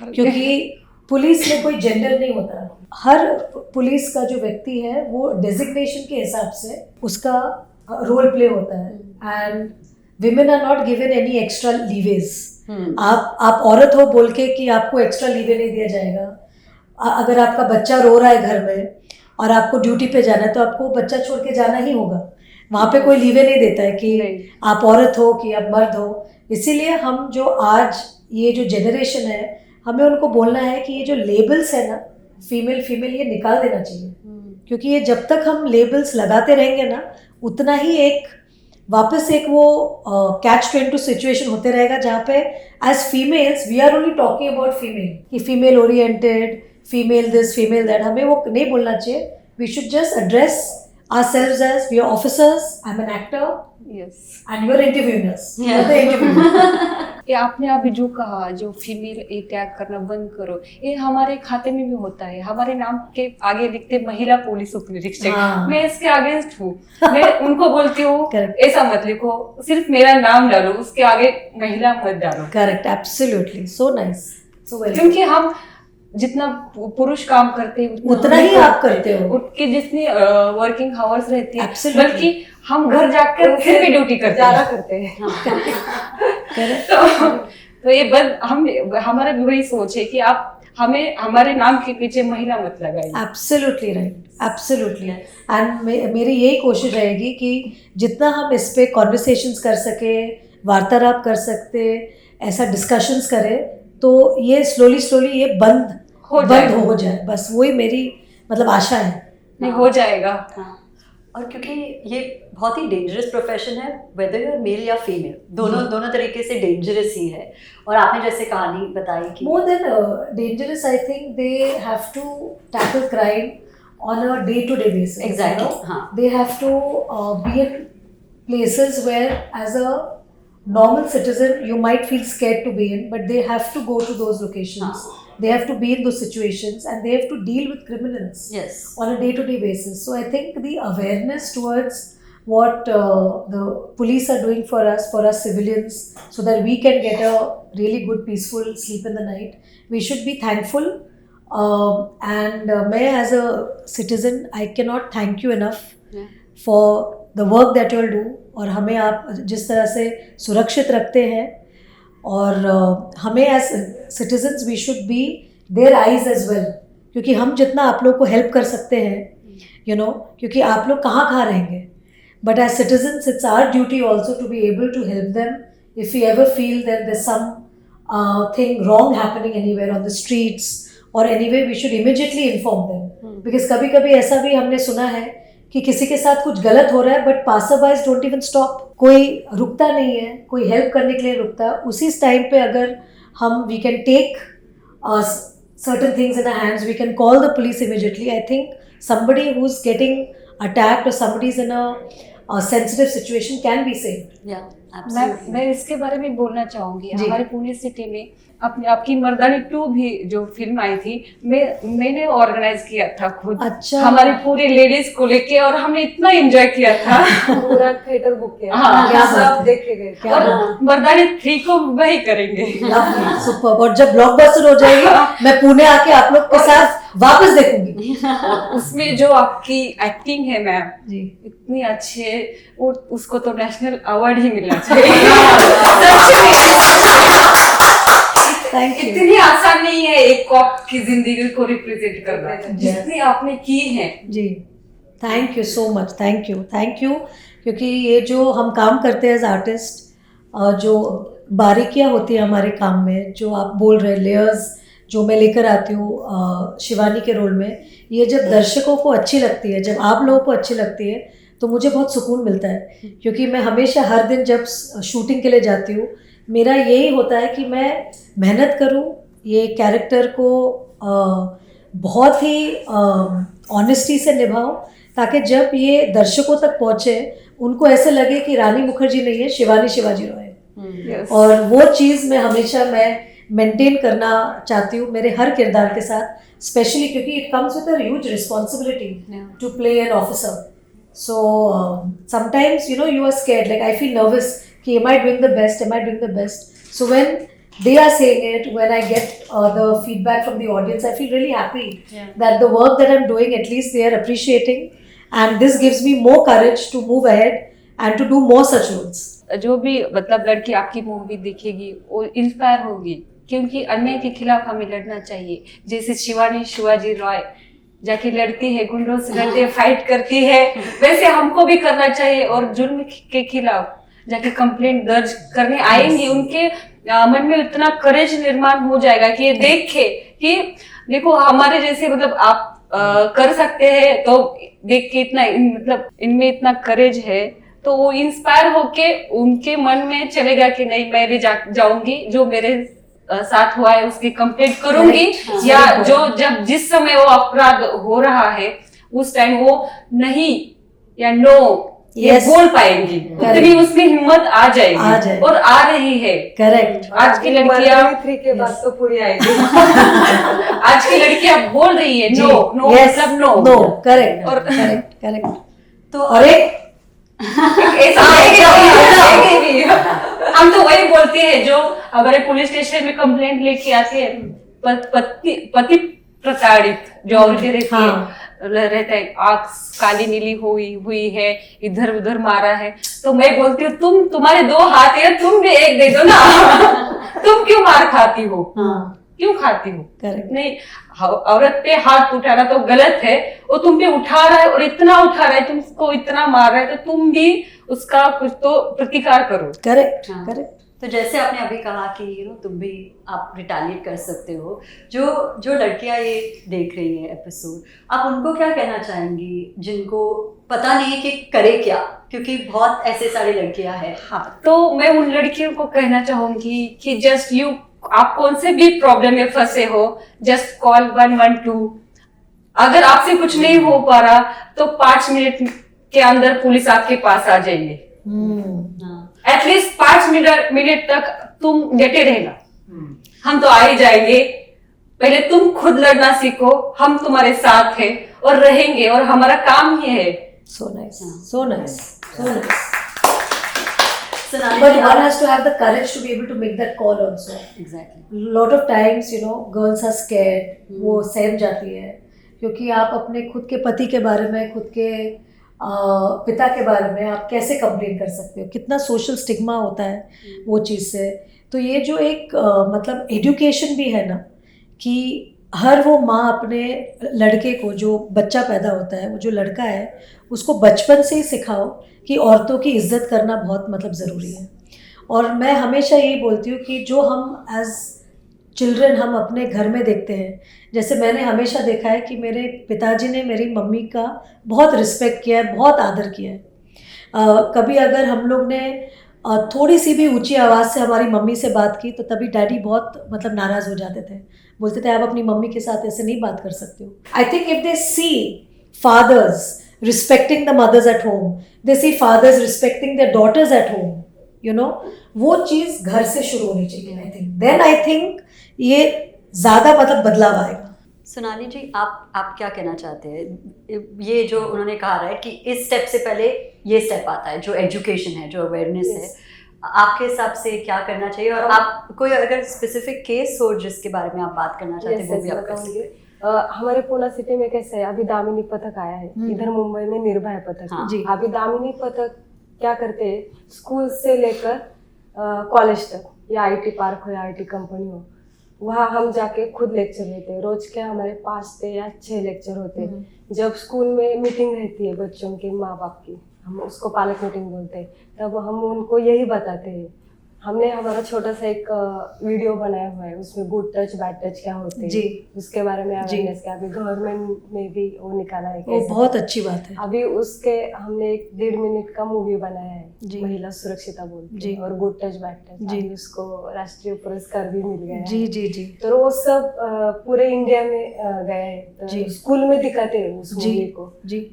क्योंकि पुलिस में कोई जेंडर नहीं होता। हर पुलिस का जो व्यक्ति है वो डेजिग्नेशन के हिसाब से उसका रोल प्ले होता है, and women are not given any extra leverage. आप औरत हो बोल के कि आपको एक्स्ट्रा लीवे नहीं दिया जाएगा। अगर आपका बच्चा रो रहा है घर में और आपको ड्यूटी पे जाना है तो आपको बच्चा छोड़ के जाना ही होगा, वहाँ पे कोई लीवे नहीं देता है कि आप औरत हो कि आप मर्द हो। इसीलिए हम जो आज ये जो जनरेशन है, हमें उनको बोलना है कि ये जो लेबल्स है ना, फीमेल फीमेल, ये निकाल देना चाहिए, क्योंकि ये जब तक हम लेबल्स लगाते रहेंगे ना, उतना ही एक वापस एक वो कैच-22 सिचुएशन होते रहेगा, जहाँ पे as females we are only talking about female, कि female oriented, female this, female that. हमें वो नहीं बोलना चाहिए। We should just address ourselves as we are officers, I'm an actor, Yes. and you're interviewing us. You're the interviewer. ये आपने अभी जो कहा, जो फीमेल ये टैग करना बंद करो, ये हमारे खाते में भी होता है। हमारे नाम के आगे लिखते महिला पुलिस उप निरीक्षक। हाँ। मैं इसके अगेंस्ट हूँ। मैं उनको बोलती हूँ Correct. ऐसा मत लिखो, सिर्फ मेरा नाम डालो, उसके आगे महिला मत डालो। Correct, absolutely, so nice, so well. क्योंकि हम जितना पुरुष काम करते हैं उतना ही आप करते हो। उनकी जितनी वर्किंग आवर्स रहती है, Absolutely. बल्कि हम घर जाकर फिर भी ड्यूटी करते ज्यादा हैं। करते हैं। Correct. तो ये बस हमारा भी वही सोच है कि आप हमें हमारे नाम के पीछे महिला मत लगाइए। Absolutely right, absolutely. And मेरी यही कोशिश रहेगी कि जितना हम इस पे कॉन्वर्सेशंस कर सके, वार्तालाप कर सकते, ऐसा डिस्कशंस करें, तो ये स्लोली ये बंद हो जाए। बस वही मेरी मतलब आशा है। नहीं हो जाएगा। हाँ। और क्योंकि ये बहुत ही डेंजरस प्रोफेशन है, वेदर यू आर मेल या फीमेल, दोनों तरीके से डेंजरस ही है। और आपने जैसे कहानी बताई कि More than dangerous, I think they have to tackle crime on a day-to-day basis. Exactly, You know? हाँ. They have to be in places where, as a normal citizen, you might feel scared to be in, but they have to go to those locations. They have to be in those situations, and they have to deal with criminals yes, on a day-to-day basis. So I think the awareness towards what the police are doing for us civilians, so that we can get a really good peaceful sleep in the night, we should be thankful. And मैं as a citizen, I cannot thank you enough for the work that you all do, और हमें आप जिस तरह से सुरक्षित रखते हैं, और हमें as citizens we should be their eyes as well, क्योंकि हम जितना आप लोग को हेल्प कर सकते हैं, यू नो, क्योंकि आप लोग कहाँ रहेंगे, but as citizens it's our duty also to be able to help them if you ever feel that there something wrong happening anywhere on the streets और anyway, we should immediately inform them. Because कभी कभी ऐसा भी हमने सुना है कि किसी के साथ कुछ गलत हो रहा है, बट पासरबाइज डोंट इवन स्टॉप, कोई रुकता नहीं है, कोई हेल्प करने के लिए रुकता है। उसी टाइम पे अगर हम we can take certain things in our hands, we can call the police immediately. I think somebody who's getting attacked or somebody's in a sensitive situation can be saved. yeah, absolutely. मैं इसके बारे में बोलना चाहूंगी। हमारे Pune city में आपकी मर्दानी 2 भी जो फिल्म आई थी, मैंने ऑर्गेनाइज किया था खुद। अच्छा। हमारे पूरे लेडीज को लेके, और हमने इतना एंजॉय किया था। पूरा थिएटर बुक किया। हाँ, क्या सब बात। देखे गए। क्या और बात। मर्दानी 3 को वही करेंगे। Lovely, super. और जब ब्लॉकबस्टर हो जाएगी, मैं पुणे आके आप लोग के साथ वापस देखूंगी। उसमें जो आपकी एक्टिंग है मैम, जी, इतनी अच्छी है, और उसको तो नेशनल अवार्ड ही मिलना चाहिए। Thank you. इतनी आसान नहीं है एक कॉप की जिंदगी को रिप्रेजेंट करना, जितनी आपने की है। जी, thank you so much, thank you, क्योंकि ये जो हम काम करते हैं एज आर्टिस्ट, जो बारीकियाँ होती है हमारे काम में, जो आप बोल रहे लेयर्स जो मैं लेकर आती हूँ शिवानी के रोल में, ये जब दर्शकों को अच्छी लगती है, जब आप लोगों को अच्छी लगती है, तो मुझे बहुत सुकून मिलता है। क्योंकि मैं हमेशा हर दिन जब शूटिंग के लिए जाती हूँ, मेरा यही होता है कि मैं मेहनत करूँ, ये कैरेक्टर को बहुत ही ऑनेस्टी से निभाऊँ, ताकि जब ये दर्शकों तक पहुँचे, उनको ऐसे लगे कि रानी मुखर्जी नहीं है, शिवानी शिवाजी रॉय है। और वो चीज़ मैं हमेशा मेंटेन करना चाहती हूँ मेरे हर किरदार के साथ, स्पेशली क्योंकि it comes with a huge responsibility to play an officer. So sometimes, you know, you are scared. Like I feel nervous. Ki, am I doing the best? Am I doing the best? So when they are saying it, when I get the feedback from the audience, I feel really happy that the work that I'm doing, at least they are appreciating, and this gives me more courage to move ahead and to do more such roles. जो भी मतलब लड़की आपकी movie देखेगी वो inspire होगी, क्योंकि अन्याय के खिलाफ हमें लड़ना चाहिए। जैसे शिवानी शिवाजी रॉय जाके लड़ती है, गुंडों से लड़ती है, फाइट करती है, वैसे हमको भी करना चाहिए। और जुल्म के खिलाफ जाके कंप्लेंट दर्ज करने आएंगे, उनके मन में इतना करेज निर्माण हो जाएगा कि ये देखे कि देखो हमारे जैसे मतलब आप कर सकते हैं, तो देख के इतना मतलब इनमें इतना करेज है, तो वो इंस्पायर होके उनके मन में चलेगा कि नहीं मैं भी जाऊंगी, जो मेरे साथ हुआ है उसकी कंप्लेंट करूंगी, या जो जब जिस समय वो अपराध हो रहा है उस टाइम वो नहीं या नो ये बोल पाएंगी, तभी उसमें हिम्मत आ जाएगी और आ रही है। करेक्ट। आज की लड़कियां 3 के बाद तो पूरी आएगी। आज की लड़कियां बोल रही है नो नो मतलब नो नो। करेक्ट और करेक्ट करेक्ट। तो और एक हम तो वही बोलते हैं जो हमारे पुलिस स्टेशन में कंप्लेंट लेके आते हैं, पति प्रताड़ित जो औरतें रहती है, रहता है आंख काली नीली हुई है, इधर उधर मारा है, तो मैं बोलती हूँ तुम्हारे 2 हाथ है, तुम भी एक दे दो ना। तुम क्यों मार खाती हो? क्यों खाती हो? नहीं, औरत पे हाथ उठाना तो गलत है, वो तुम पे उठा रहा है और इतना उठा रहा है, तुमको इतना मार रहा है, तो तुम भी उसका कुछ तो प्रतिकार करो। Correct correct. तो जैसे आपने अभी कहा कि तुम भी आप रिटेलिएट कर सकते हो, जो लड़कियां ये देख रही हैं एपिसोड, आप उनको क्या कहना चाहेंगी जिनको पता नहीं कि करे क्या, क्योंकि बहुत ऐसे सारी लड़कियां हैं। हाँ, तो मैं उन लड़कियों को कहना चाहूंगी कि जस्ट आप कौन से भी प्रॉब्लम में फंसे हो, जस्ट कॉल 112। अगर आपसे कुछ नहीं हो पा रहा तो 5 मिनट के अंदर पुलिस आपके पास आ जाएंगे। एटलीस्ट 5 मिनट तक तुम डटे रहना, हम तो आ ही जाएंगे। पहले तुम खुद लड़ना सीखो, हम तुम्हारे साथ हैं और रहेंगे, और हमारा काम ही है। So nice, so nice, so nice. Sonali, But one has to have the courage to be able to make that call also. Exactly. Lot of times, you know, girls are scared. वो सहम जाती है, क्योंकि आप अपने खुद के पति के बारे में, खुद के पिता के बारे में आप कैसे कंप्लेन कर सकते हो? कितना सोशल स्टिग्मा होता है वो चीज़ से। तो ये जो एक मतलब एजुकेशन भी है ना, कि हर वो माँ अपने लड़के को, जो बच्चा पैदा होता है, वो जो लड़का है, उसको बचपन से ही सिखाओ कि औरतों की इज्जत करना बहुत मतलब ज़रूरी है। और मैं हमेशा यही बोलती हूँ कि जो हम एज चिल्ड्रन हम अपने घर में देखते हैं, जैसे मैंने हमेशा देखा है कि मेरे पिताजी ने मेरी मम्मी का बहुत रिस्पेक्ट किया है, बहुत आदर किया है। कभी अगर हम लोग ने थोड़ी सी भी ऊंची आवाज़ से हमारी मम्मी से बात की तो तभी डैडी बहुत मतलब नाराज़ हो जाते थे, बोलते थे आप अपनी मम्मी के साथ ऐसे नहीं बात कर सकते हो। I think if they see fathers respecting the mothers at home, they see fathers respecting their daughters at home, you know, वो चीज़ घर से शुरू होनी चाहिए। I think then I think ये ज़्यादा मतलब बदलाव आएगा। सोनाली जी, आप क्या कहना चाहते हैं? ये जो उन्होंने कहा है कि इस स्टेप से पहले ये स्टेप आता है, जो एजुकेशन है, जो अवेयरनेस है, आपके हिसाब से क्या करना चाहिए? और आप कोई अगर स्पेसिफिक केस हो जिसके बारे में आप बात करना चाहते हैं, वो भी आप कर सकते हैं। हमारे पुणे सिटी में कैसे है, अभी दामिनी पथक आया है, इधर मुंबई में निर्भया पथक। जी। अभी दामिनी पथक क्या करते हैं, स्कूल से लेकर कॉलेज तक, या आईटी पार्क हो या आईटी कंपनी हो, वहाँ हम जाके खुद लेक्चर लेते हैं। रोज के हमारे 5 या 6 लेक्चर होते हैं। जब स्कूल में मीटिंग रहती है बच्चों के माँ बाप की, हम उसको पालक मीटिंग बोलते हैं, तब हम उनको यही बताते हैं। हमने हमारा छोटा सा एक वीडियो बनाया हुआ है, उसमें गुड टच बैड टच क्या होते हैं, उसके बारे में अवेयरनेस क्या। अभी गवर्नमेंट में भी वो निकाला है, वो बहुत अच्छी बात है। अभी उसके हमने एक 1.5 मिनट का मूवी बनाया है, महिला सुरक्षिता बोल के, और गुड टच बैड टच, अभी उसको राष्ट्रीय पुरस्कार भी मिल गया है। जी जी जी। तो वो सब पूरे इंडिया में गया है, तो स्कूल में दिखाते हैं उस मूवी को।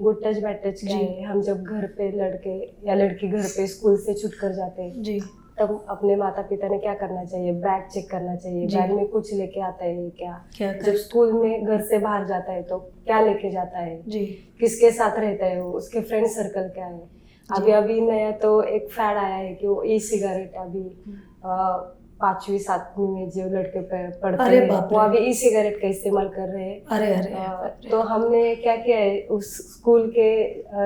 गुड टच बैड टच क्या है, हम जब घर पे लड़के या लड़की घर पे स्कूल से छूट कर जाते हैं, तब अपने माता पिता ने क्या करना चाहिए, बैग चेक करना चाहिए, जी। बैग में कुछ लेके आता है क्या, क्या जब स्कूल में घर से बाहर जाता है तो क्या लेके जाता है, जी किसके साथ रहता है वो, उसके फ्रेंड सर्कल क्या है। अभी अभी नया तो एक फैड आया है कि वो ई सिगरेट अभी 5वीं 7वीं में जो लड़के पढ़ते अरे हैं बाप वो रे। अभी ई सिगरेट का इस्तेमाल कर रहे हैं। अरे अरे बाप रे। तो हमने क्या किया है, उस स्कूल के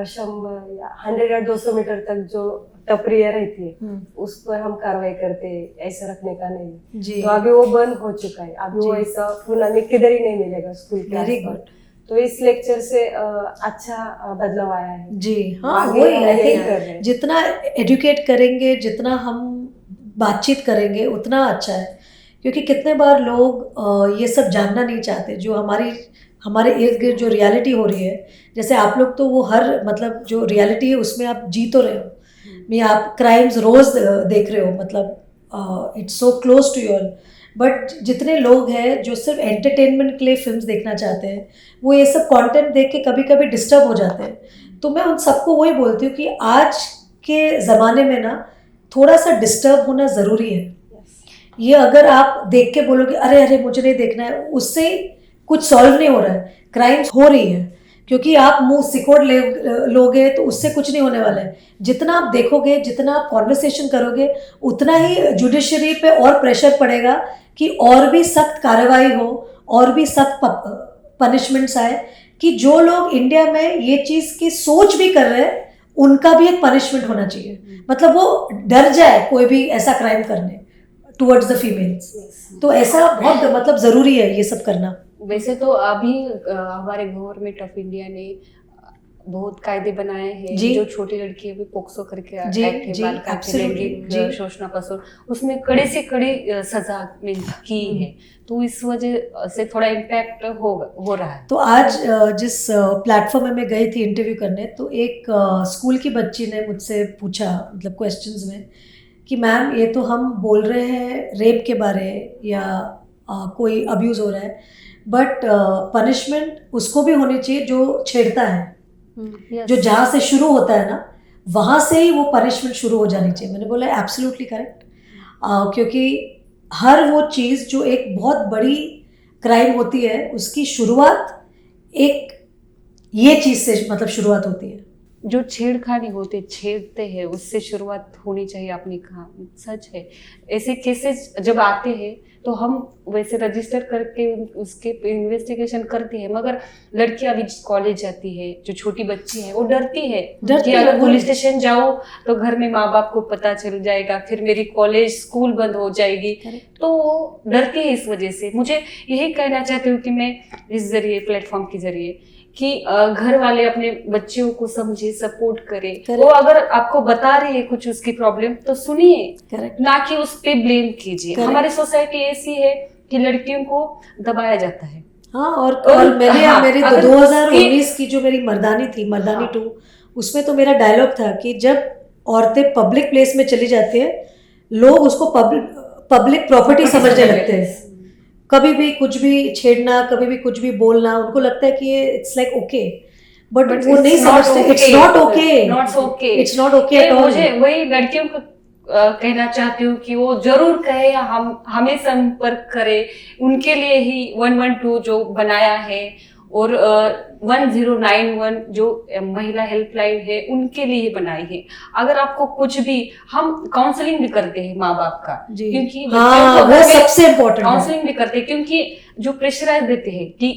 100 या 100 या 200 मीटर तक जो टपरियाँ रहती है उस पर हम कार्रवाई करते हैं, ऐसा रखने का नहीं। जी तो अभी वो बंद हो चुका है, अभी वो जी। ऐसा पुणे में किधर ही नहीं मिलेगा स्कूल के वेरी आसपास। गुड। तो इस लेक्चर से अच्छा बदलाव आया है। जी हाँ, आगे वही हम आई यही थिंक कर रहे हैं। जितना एडुकेट करेंगे, जितना हम बातचीत करेंगे उतना अच्छा है। क्योंकि कितने बार लोग ये सब जानना नहीं चाहते, जो हमारे इर्द गिर्द जो रियलिटी हो रही है। जैसे आप लोग तो वो हर मतलब जो रियलिटी है उसमें आप जी तो रहे हो, मैं आप क्राइम्स रोज देख रहे हो, मतलब it's so close to your. But जितने लोग हैं जो सिर्फ एंटरटेनमेंट के लिए फिल्म्स देखना चाहते हैं, वो ये सब कंटेंट देख के कभी कभी डिस्टर्ब हो जाते हैं। तो मैं उन सबको वही बोलती हूँ कि आज के ज़माने में ना थोड़ा सा डिस्टर्ब होना ज़रूरी है। ये अगर आप देख के बोलोगे अरे अरे मुझे नहीं देखना है, उससे कुछ सॉल्व नहीं हो रहा है, क्राइम्स हो रही है। क्योंकि आप मुंह सिकोड़ लोगे तो उससे कुछ नहीं होने वाला है। जितना आप देखोगे, जितना आप कॉन्वर्सेशन करोगे, उतना ही जुडिशरी पे और प्रेशर पड़ेगा कि और भी सख्त कार्रवाई हो, और भी सख्त पनिशमेंट्स आए, कि जो लोग इंडिया में ये चीज़ की सोच भी कर रहे हैं उनका भी एक पनिशमेंट होना चाहिए। मतलब वो डर जाए कोई भी ऐसा क्राइम करने टुवर्ड्स द फीमेल्स। तो ऐसा बहुत मतलब ज़रूरी है ये सब करना। वैसे तो अभी हमारे गवर्नमेंट ऑफ इंडिया ने बहुत कायदे बनाए हैं। जी। जो छोटी लड़की है भी पोक्सो करके जी, एक्ट है, जी, बाल काट absolutely, लैंगिक जी। शोषण पसंद, उसमें कड़ी से कड़ी सजा की है। तो इस वजह से थोड़ा इम्पैक्ट हो रहा है। तो आज जिस प्लेटफॉर्म में मैं गई थी इंटरव्यू करने, तो एक स्कूल की बच्ची ने मुझसे पूछा, मतलब क्वेश्चंस में, कि मैम ये तो हम बोल रहे हैं रेप के बारे या कोई अब्यूज़ हो रहा है, बट पनिशमेंट उसको भी होनी चाहिए जो छेड़ता है। जो जहाँ से शुरू होता है ना, वहाँ से ही वो पनिशमेंट शुरू हो जानी चाहिए। मैंने बोला एब्सोल्युटली करेक्ट, क्योंकि हर वो चीज़ जो एक बहुत बड़ी क्राइम होती है उसकी शुरुआत एक ये चीज़ से मतलब शुरुआत होती है। जो छेड़खानी होते छेड़ते हैं उससे शुरुआत होनी चाहिए अपनी काम। सच है, ऐसे केसेस जब आते हैं तो हम वैसे रजिस्टर करके उसके इन्वेस्टिगेशन करते हैं, मगर लड़की अभी कॉलेज जाती है, जो छोटी बच्ची है वो डरती है कि अगर पुलिस स्टेशन जाओ तो घर में माँ बाप को पता चल जाएगा, फिर मेरी कॉलेज स्कूल बंद हो जाएगी। तो वो डरती है। इस वजह से मुझे यही कहना चाहती हूँ कि मैं इस जरिए, प्लेटफॉर्म के जरिए, कि घर वाले अपने बच्चों को समझे, सपोर्ट करे। वो अगर आपको बता रही है कुछ उसकी प्रॉब्लम तो सुनिए, ना कि उस पे ब्लेम कीजिए। हमारी सोसाइटी ऐसी है कि लड़कियों को दबाया जाता है। हाँ, और मेरी 2019 की जो मेरी मर्दानी थी, मर्दानी 2, उसमें तो मेरा डायलॉग था कि जब औरतें पब्लिक प्लेस में चली जाती है, लोग उसको पब्लिक प्रॉपर्टी समझने लगते हैं। कभी भी कुछ भी छेड़ना, कभी भी कुछ भी बोलना, उनको लगता है कि ये इट्स लाइक ओके, बट वो नहीं समझते। It's not okay, it's not okay at all. मुझे वही लड़कियों को कहना चाहती हूँ कि वो जरूर कहे या हमें संपर्क करे। उनके लिए ही 112 जो बनाया है और 1091 जो महिला हेल्पलाइन है उनके लिए बनाई है। अगर आपको कुछ भी, हम काउंसलिंग भी करते हैं माँ बाप का, क्योंकि वो सबसे इम्पोर्टेंट काउंसलिंग भी करते हैं, क्योंकि जो प्रेशराइज देते हैं कि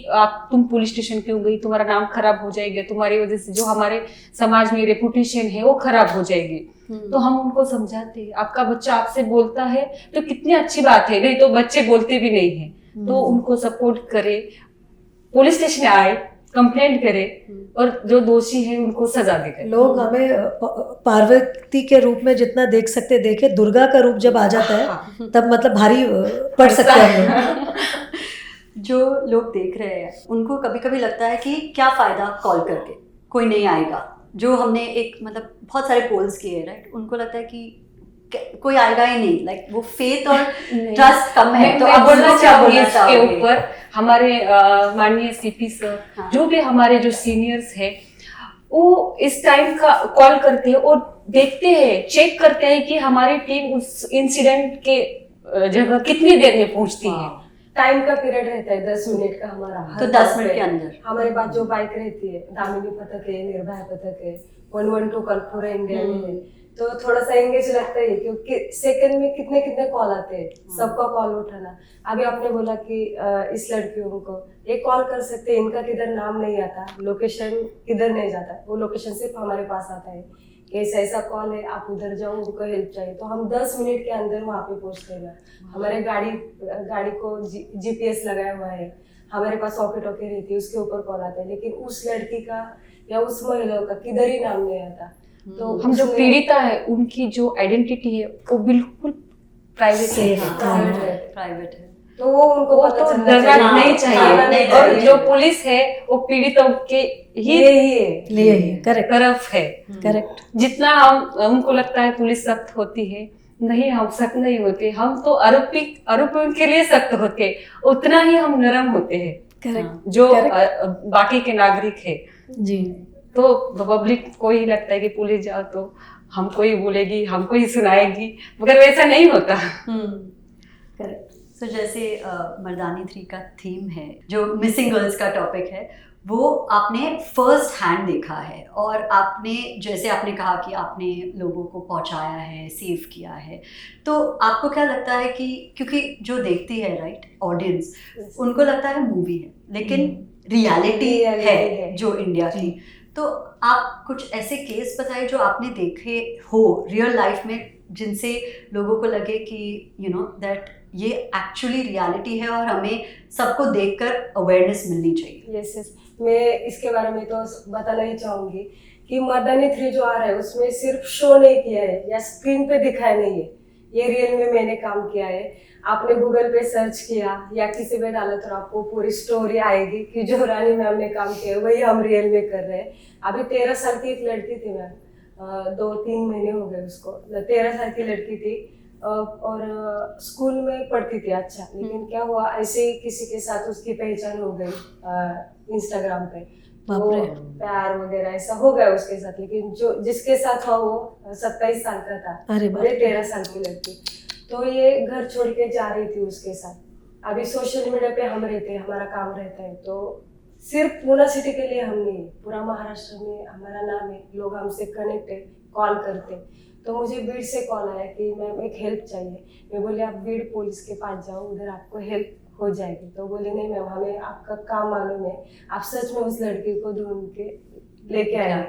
तुम पुलिस स्टेशन क्यों गई, तुम्हारा नाम खराब हो जाएगा, तुम्हारी वजह से जो हमारे समाज में रेपुटेशन है वो खराब हो जाएगी। तो हम उनको समझाते हैं, आपका बच्चा आपसे बोलता है तो कितनी अच्छी बात है, नहीं तो बच्चे बोलते भी नहीं है। तो उनको सपोर्ट करे, पुलिस स्टेशन आए, कंप्लेंट करे और जो दोषी है उनको सजा दे। लोग हमें पार्वती के रूप में जितना देख सकते देखे, दुर्गा का रूप जब आ जाता है तब मतलब भारी पड़ सकता है। जो लोग देख रहे हैं उनको कभी कभी लगता है कि क्या फ़ायदा कॉल करके, कोई नहीं आएगा। जो हमने एक मतलब बहुत सारे पोल्स किए, राइट, उनको लगता है कि कोई आएगा ही नहीं, लाइक वो फेथ और ट्रस्ट कम है। तो अब बोलना चाहूंगी इसके ऊपर हमारे माननीय सीपी सर, जो भी हमारे जो सीनियर्स है, वो इस टाइम का कॉल करते हैं और देखते हैं, चेक करते हैं कि हमारी टीम उस इंसिडेंट के जगह कितनी देर में पहुंचती है। टाइम का पीरियड रहता है 10 मिनट का हमारा। तो हर 10 बात मिनट पे के अंदर हमारे पास जो बाइक रहती है, दामिनी पथक है, निर्भया पथक है, 112 कल पूरा इंडिया में है, तो थोड़ा सा एंगेज लगता है क्योंकि सेकंड में कितने कितने कॉल आते हैं, सबका कॉल उठाना। अभी आपने बोला कि इस लड़कियों को ये कॉल कर सकते हैं, इनका किधर नाम नहीं आता, लोकेशन किधर नहीं जाता, वो लोकेशन सिर्फ हमारे पास आता है कि ऐसा ऐसा कॉल है, आप उधर जाओ, उनको हेल्प चाहिए, तो हम 10 मिनट के अंदर वहाँ पे पहुँचते हैं। हमारे गाड़ी को GPS लगाया हुआ है, हमारे पास वॉकी टॉकी रहती है, उसके ऊपर कॉल आता है, लेकिन उस लड़की का या उस महिला का किधर ही नाम नहीं आता। तो हम जो पीड़िता है उनकी जो आइडेंटिटी है वो बिल्कुल प्राइवेट है, प्राइवेट है, तो वो उनको वो पता तो चलना डरना चाहिए। नहीं नहीं चाहिए। और चाहिए। जो पुलिस है वो पीड़ितों के ही यही है। लिए ही करेक्ट तरफ है। करेक्ट जितना हमको लगता है पुलिस सख्त होती है, नहीं, हम सख्त नहीं होते, हम तो आरोपियों के लिए सख्त होते हैं, उतना ही हम नरम होते हैं करेक्ट जो बाकी के नागरिक है। जी तो पब्लिक को ही लगता है कि पुलिस जाओ तो हमको ही बोलेगी, हमको ही सुनाएगी, मगर वैसा नहीं होता। करेक्ट। सो जैसे मर्दानी 3 का थीम है, जो मिसिंग गर्ल्स का टॉपिक है, वो आपने फर्स्ट हैंड देखा है, और आपने जैसे आपने कहा कि आपने लोगों को पहुंचाया है, सेव किया है, तो आपको क्या लगता है कि क्योंकि जो देखती है राइट ऑडियंस, उनको लगता है मूवी है, लेकिन रियलिटी है जो इंडिया की, तो आप कुछ ऐसे केस बताइए जो आपने देखे हो रियल लाइफ में, जिनसे लोगों को लगे कि यू नो दैट ये एक्चुअली रियलिटी है और हमें सबको देखकर अवेयरनेस मिलनी चाहिए। यस, मैं इसके बारे में तो बताना ही चाहूंगी कि मर्दानी 3 जो आ रहा है उसमें सिर्फ शो नहीं किया है या स्क्रीन पे दिखाया नहीं है, ये रियल में मैंने काम किया है। आपने गूगल पे सर्च किया या किसी पे डाला तो आपको पूरी स्टोरी आएगी कि जो रानी मैम ने काम किया है वही हम रियल में कर रहे हैं। अभी 13 साल की एक लड़की थी मैम, 2-3 महीने हो गए उसको, 13 साल की लड़की थी और स्कूल में पढ़ती थी अच्छा, लेकिन क्या हुआ ऐसे ही किसी के साथ उसकी पहचान हो गई इंस्टाग्राम पे, तो प्यार वगैरह ऐसा हो गया उसके साथ, लेकिन जो जिसके साथ था वो 27 साल का था, अरे बाप रे। 13 साल की लड़की, तो ये घर छोड़ के जा रही थी उसके साथ। अभी सोशल मीडिया पे हम रहते हैं, हमारा काम रहता है, तो सिर्फ पूना सिटी के लिए हम नहीं, पूरा महाराष्ट्र में हमारा नाम है, लोग हमसे कनेक्ट है, कॉल करते। तो मुझे बीड़ से कॉल आया कि मैम एक हेल्प चाहिए। मैं बोली आप बीड़ पुलिस के पास जाओ, उधर आपको हेल्प हो जाएगी। तो बोले नहीं मैम, हमें आपका काम मालूम है, आप सच में उस लड़की को ढूंढ के लेके आए।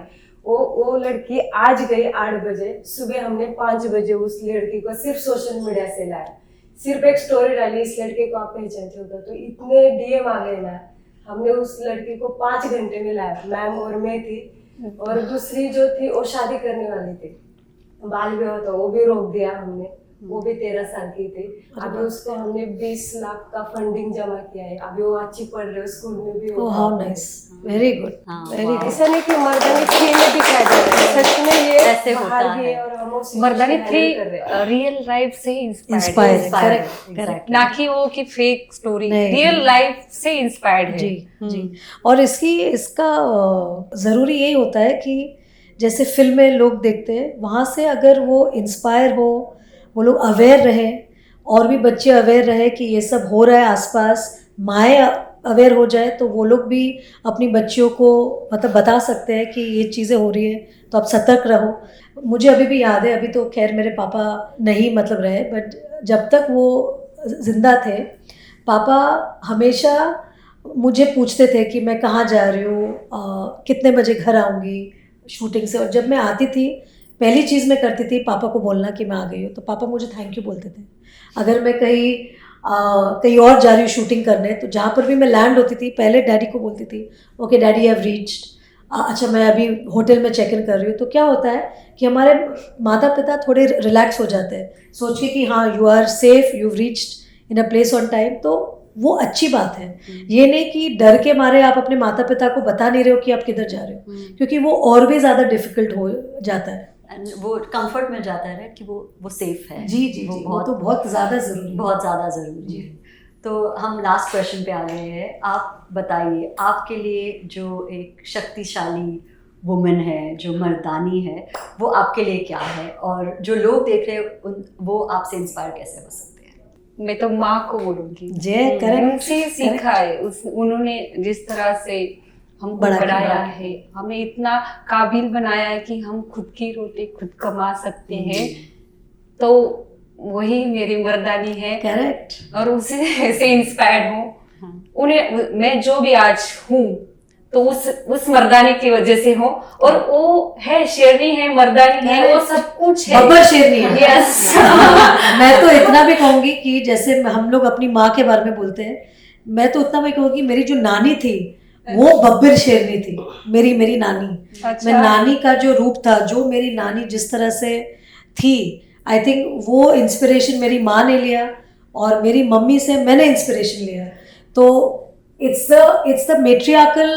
वो लड़की आज गई 8 बजे, सुबह हमने 5 बजे उस लड़की को सिर्फ सोशल मीडिया से लाया, सिर्फ एक स्टोरी डाली इस लड़के को आप पहचानते हो, तो इतने DM आ गए ना, हमने उस लड़की को 5 घंटे में लाया। मैम और मैं थी, और दूसरी जो थी वो शादी करने वाली थी, बाल विवाह था, वो भी रोक दिया हमने, वो भी 13 साल की थी। अभी उसको हमने 20 लाख का फंडिंग जमा किया है, अभी वो अच्छी पढ़ रही है, स्कूल में भी वो how nice, very good very good. ऐसा नहीं कि मर्दानी 3 में दिखाया जा रहा है, सच में ये ऐसे होता बाहर भी है। और हम उसी मर्दानी को handle कर रहे 3 हैं। रियल लाइफ से इंस्पायर इंस्पायर्ड करेक्ट करेक्ट ना कि वो कि फेक स्टोरी, नहीं। रियल लाइफ से इंस्पायर्ड है। जी जी। और इसका ज़रूरी यही होता है कि जैसे फिल्में लोग देखते हैं, वहाँ से अगर वो इंस्पायर हो, वो लोग अवेयर रहे, और भी बच्चे अवेयर रहे कि ये सब हो रहा है आसपास, माएँ अवेयर हो जाए, तो वो लोग भी अपनी बच्चियों को मतलब बता सकते हैं कि ये चीज़ें हो रही हैं, तो आप सतर्क रहो। मुझे अभी भी याद है, अभी तो खैर मेरे पापा नहीं मतलब रहे, बट जब तक वो जिंदा थे, पापा हमेशा मुझे पूछते थे कि मैं कहाँ जा रही हूँ, कितने बजे घर आऊँगी शूटिंग से। और जब मैं आती थी, पहली चीज़ मैं करती थी पापा को बोलना कि मैं आ गई हूँ, तो पापा मुझे थैंक यू बोलते थे। अगर मैं कहीं और जा रही हूँ शूटिंग करने, तो जहाँ पर भी मैं लैंड होती थी, पहले डैडी को बोलती थी ओके डैडी हैव रीच्ड, अच्छा मैं अभी होटल में चेक इन कर रही हूँ। तो क्या होता है कि हमारे माता पिता थोड़े रिलैक्स हो जाते हैं, सोच के कि हाँ you are safe, you reached in a place on time, तो वो अच्छी बात है। ये नहीं कि डर के मारे आप अपने माता पिता को बता नहीं रहे हो कि आप किधर जा रहे हो, क्योंकि वो और भी ज़्यादा डिफिकल्ट हो जाता है। And वो कंफर्ट मिल जाता है right, कि वो सेफ है। जी जी जी, वो तो बहुत ज़्यादा ज़रूरी है। बहुत ज़्यादा ज़रूरी है। तो हम लास्ट क्वेश्चन पे आ गए हैं। आप बताइए, आपके लिए जो एक शक्तिशाली वुमन है, जो मर्दानी है, वो आपके लिए क्या है, और जो लोग देख रहे हैं वो आपसे इंस्पायर कैसे हो सकते हैं? मैं तो माँ को बोलूंगी, जे करेक्ट उनसे सीखा है। उन्होंने जिस तरह से हमको बड़ा किया बढ़ाया है, हमें इतना काबिल बनाया है कि हम खुद की रोटी खुद कमा सकते हैं, तो वही मेरी मर्दानी है। करेक्ट और उसे से इंस्पायर्ड हूँ। उन्हें मैं जो भी आज हूँ तो उस मर्दानी की वजह से हूँ, और वो है शेरनी है, मर्दानी है, वो सब कुछ है। बब्बर शेरनी है। यस। मैं तो इतना भी कहूंगी कि जैसे हम लोग अपनी माँ के बारे में बोलते हैं, मैं तो उतना भी कहूंगी मेरी जो नानी थी वो बब्बर शेरनी थी। मेरी नानी, अच्छा। मैं नानी का जो रूप था, जो मेरी नानी जिस तरह से थी, आई थिंक वो इंस्पिरेशन मेरी माँ ने लिया और मेरी मम्मी से मैंने इंस्पिरेशन लिया। तो it's the matriarchal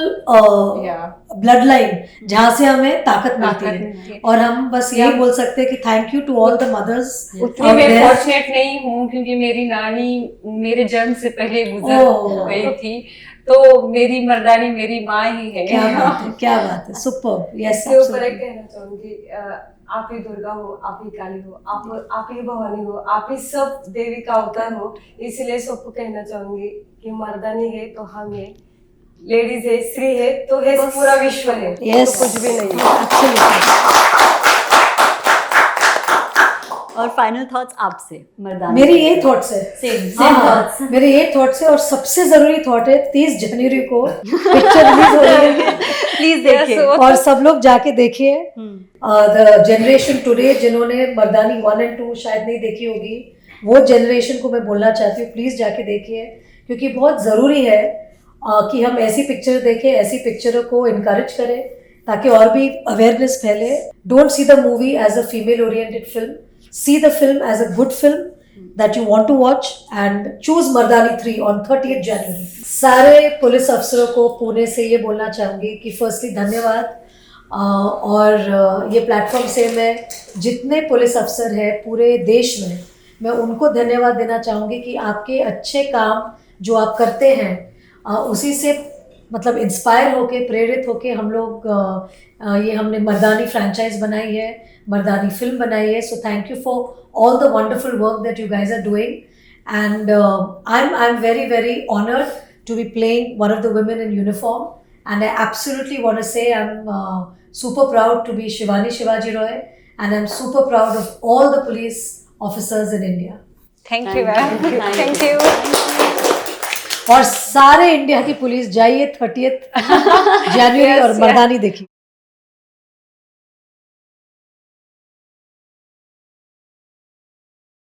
blood line जहाँ से हमें ताकत मिलती है, और हम बस यही बोल सकते हैं कि thank you to all the mothers. उतनी मैं फॉर्चुनेट नहीं हूँ क्योंकि मेरी नानी मेरे जन्म से पहले गुजर गई थी, तो मेरी मर्दानी मेरी माँ ही है। क्या बात है, क्या बात है, सुपर। यस, इसके ऊपर एक कहना चाहूंगी, आप ही दुर्गा हो, आप ही काली हो, आप ही भवानी हो, आप ही सब देवी का अवतार हो। इसलिए सबको कहना चाहूंगी कि मर्दानी है तो हम है, लेडीज है, स्त्री है तो है पूरा विश्व है। यस, तो कुछ भी नहीं है। एब्सोल्युटली। और फाइनल थॉट्स आपसे मर्दानी? मेरी ये थॉट्स है, सेम थॉट्स। मेरे ये थॉट्स है, और सबसे जरूरी थॉट है 30 जनवरी को पिक्चर रिलीज हो रही है, प्लीज देखिए। और सब लोग जाके देखिए। द जनरेशन टुडे जिन्होंने मर्दानी 1 और 2 शायद नहीं देखी होगी, वो जनरेशन को मैं बोलना चाहती हूँ प्लीज जाके देखिए, क्योंकि बहुत जरूरी है कि हम ऐसी पिक्चर देखें, ऐसी पिक्चरों को इनकरेज करें ताकि और भी अवेयरनेस फैले। Don't see the movie as a female oriented film, see the film as a good film that you want to watch, and choose Mardani 3 on 30th January. सारे पुलिस अफसरों को पुणे से ये बोलना चाहूँगी कि फर्स्टली धन्यवाद, और ये प्लेटफॉर्म से मैं जितने पुलिस अफसर हैं पूरे देश में, मैं उनको धन्यवाद देना चाहूँगी कि आपके अच्छे काम जो आप करते हैं उसी से मतलब इंस्पायर होके, प्रेरित होके हम लोग ये हमने मर्दानी फ्रेंचाइज बनाई है, मर्दानी फिल्म बनाई है। So thank you for all the wonderful work that you guys are doing, and I am very very honoured to be playing one of the women in uniform, and I absolutely want to say I am super proud to be Shivani Shivaji Roy, and I'm super proud of all the police officers in India. Thank you ma'am, thank you. और सारे India की police जाइए 30th जनवरी और मर्दानी देखिए।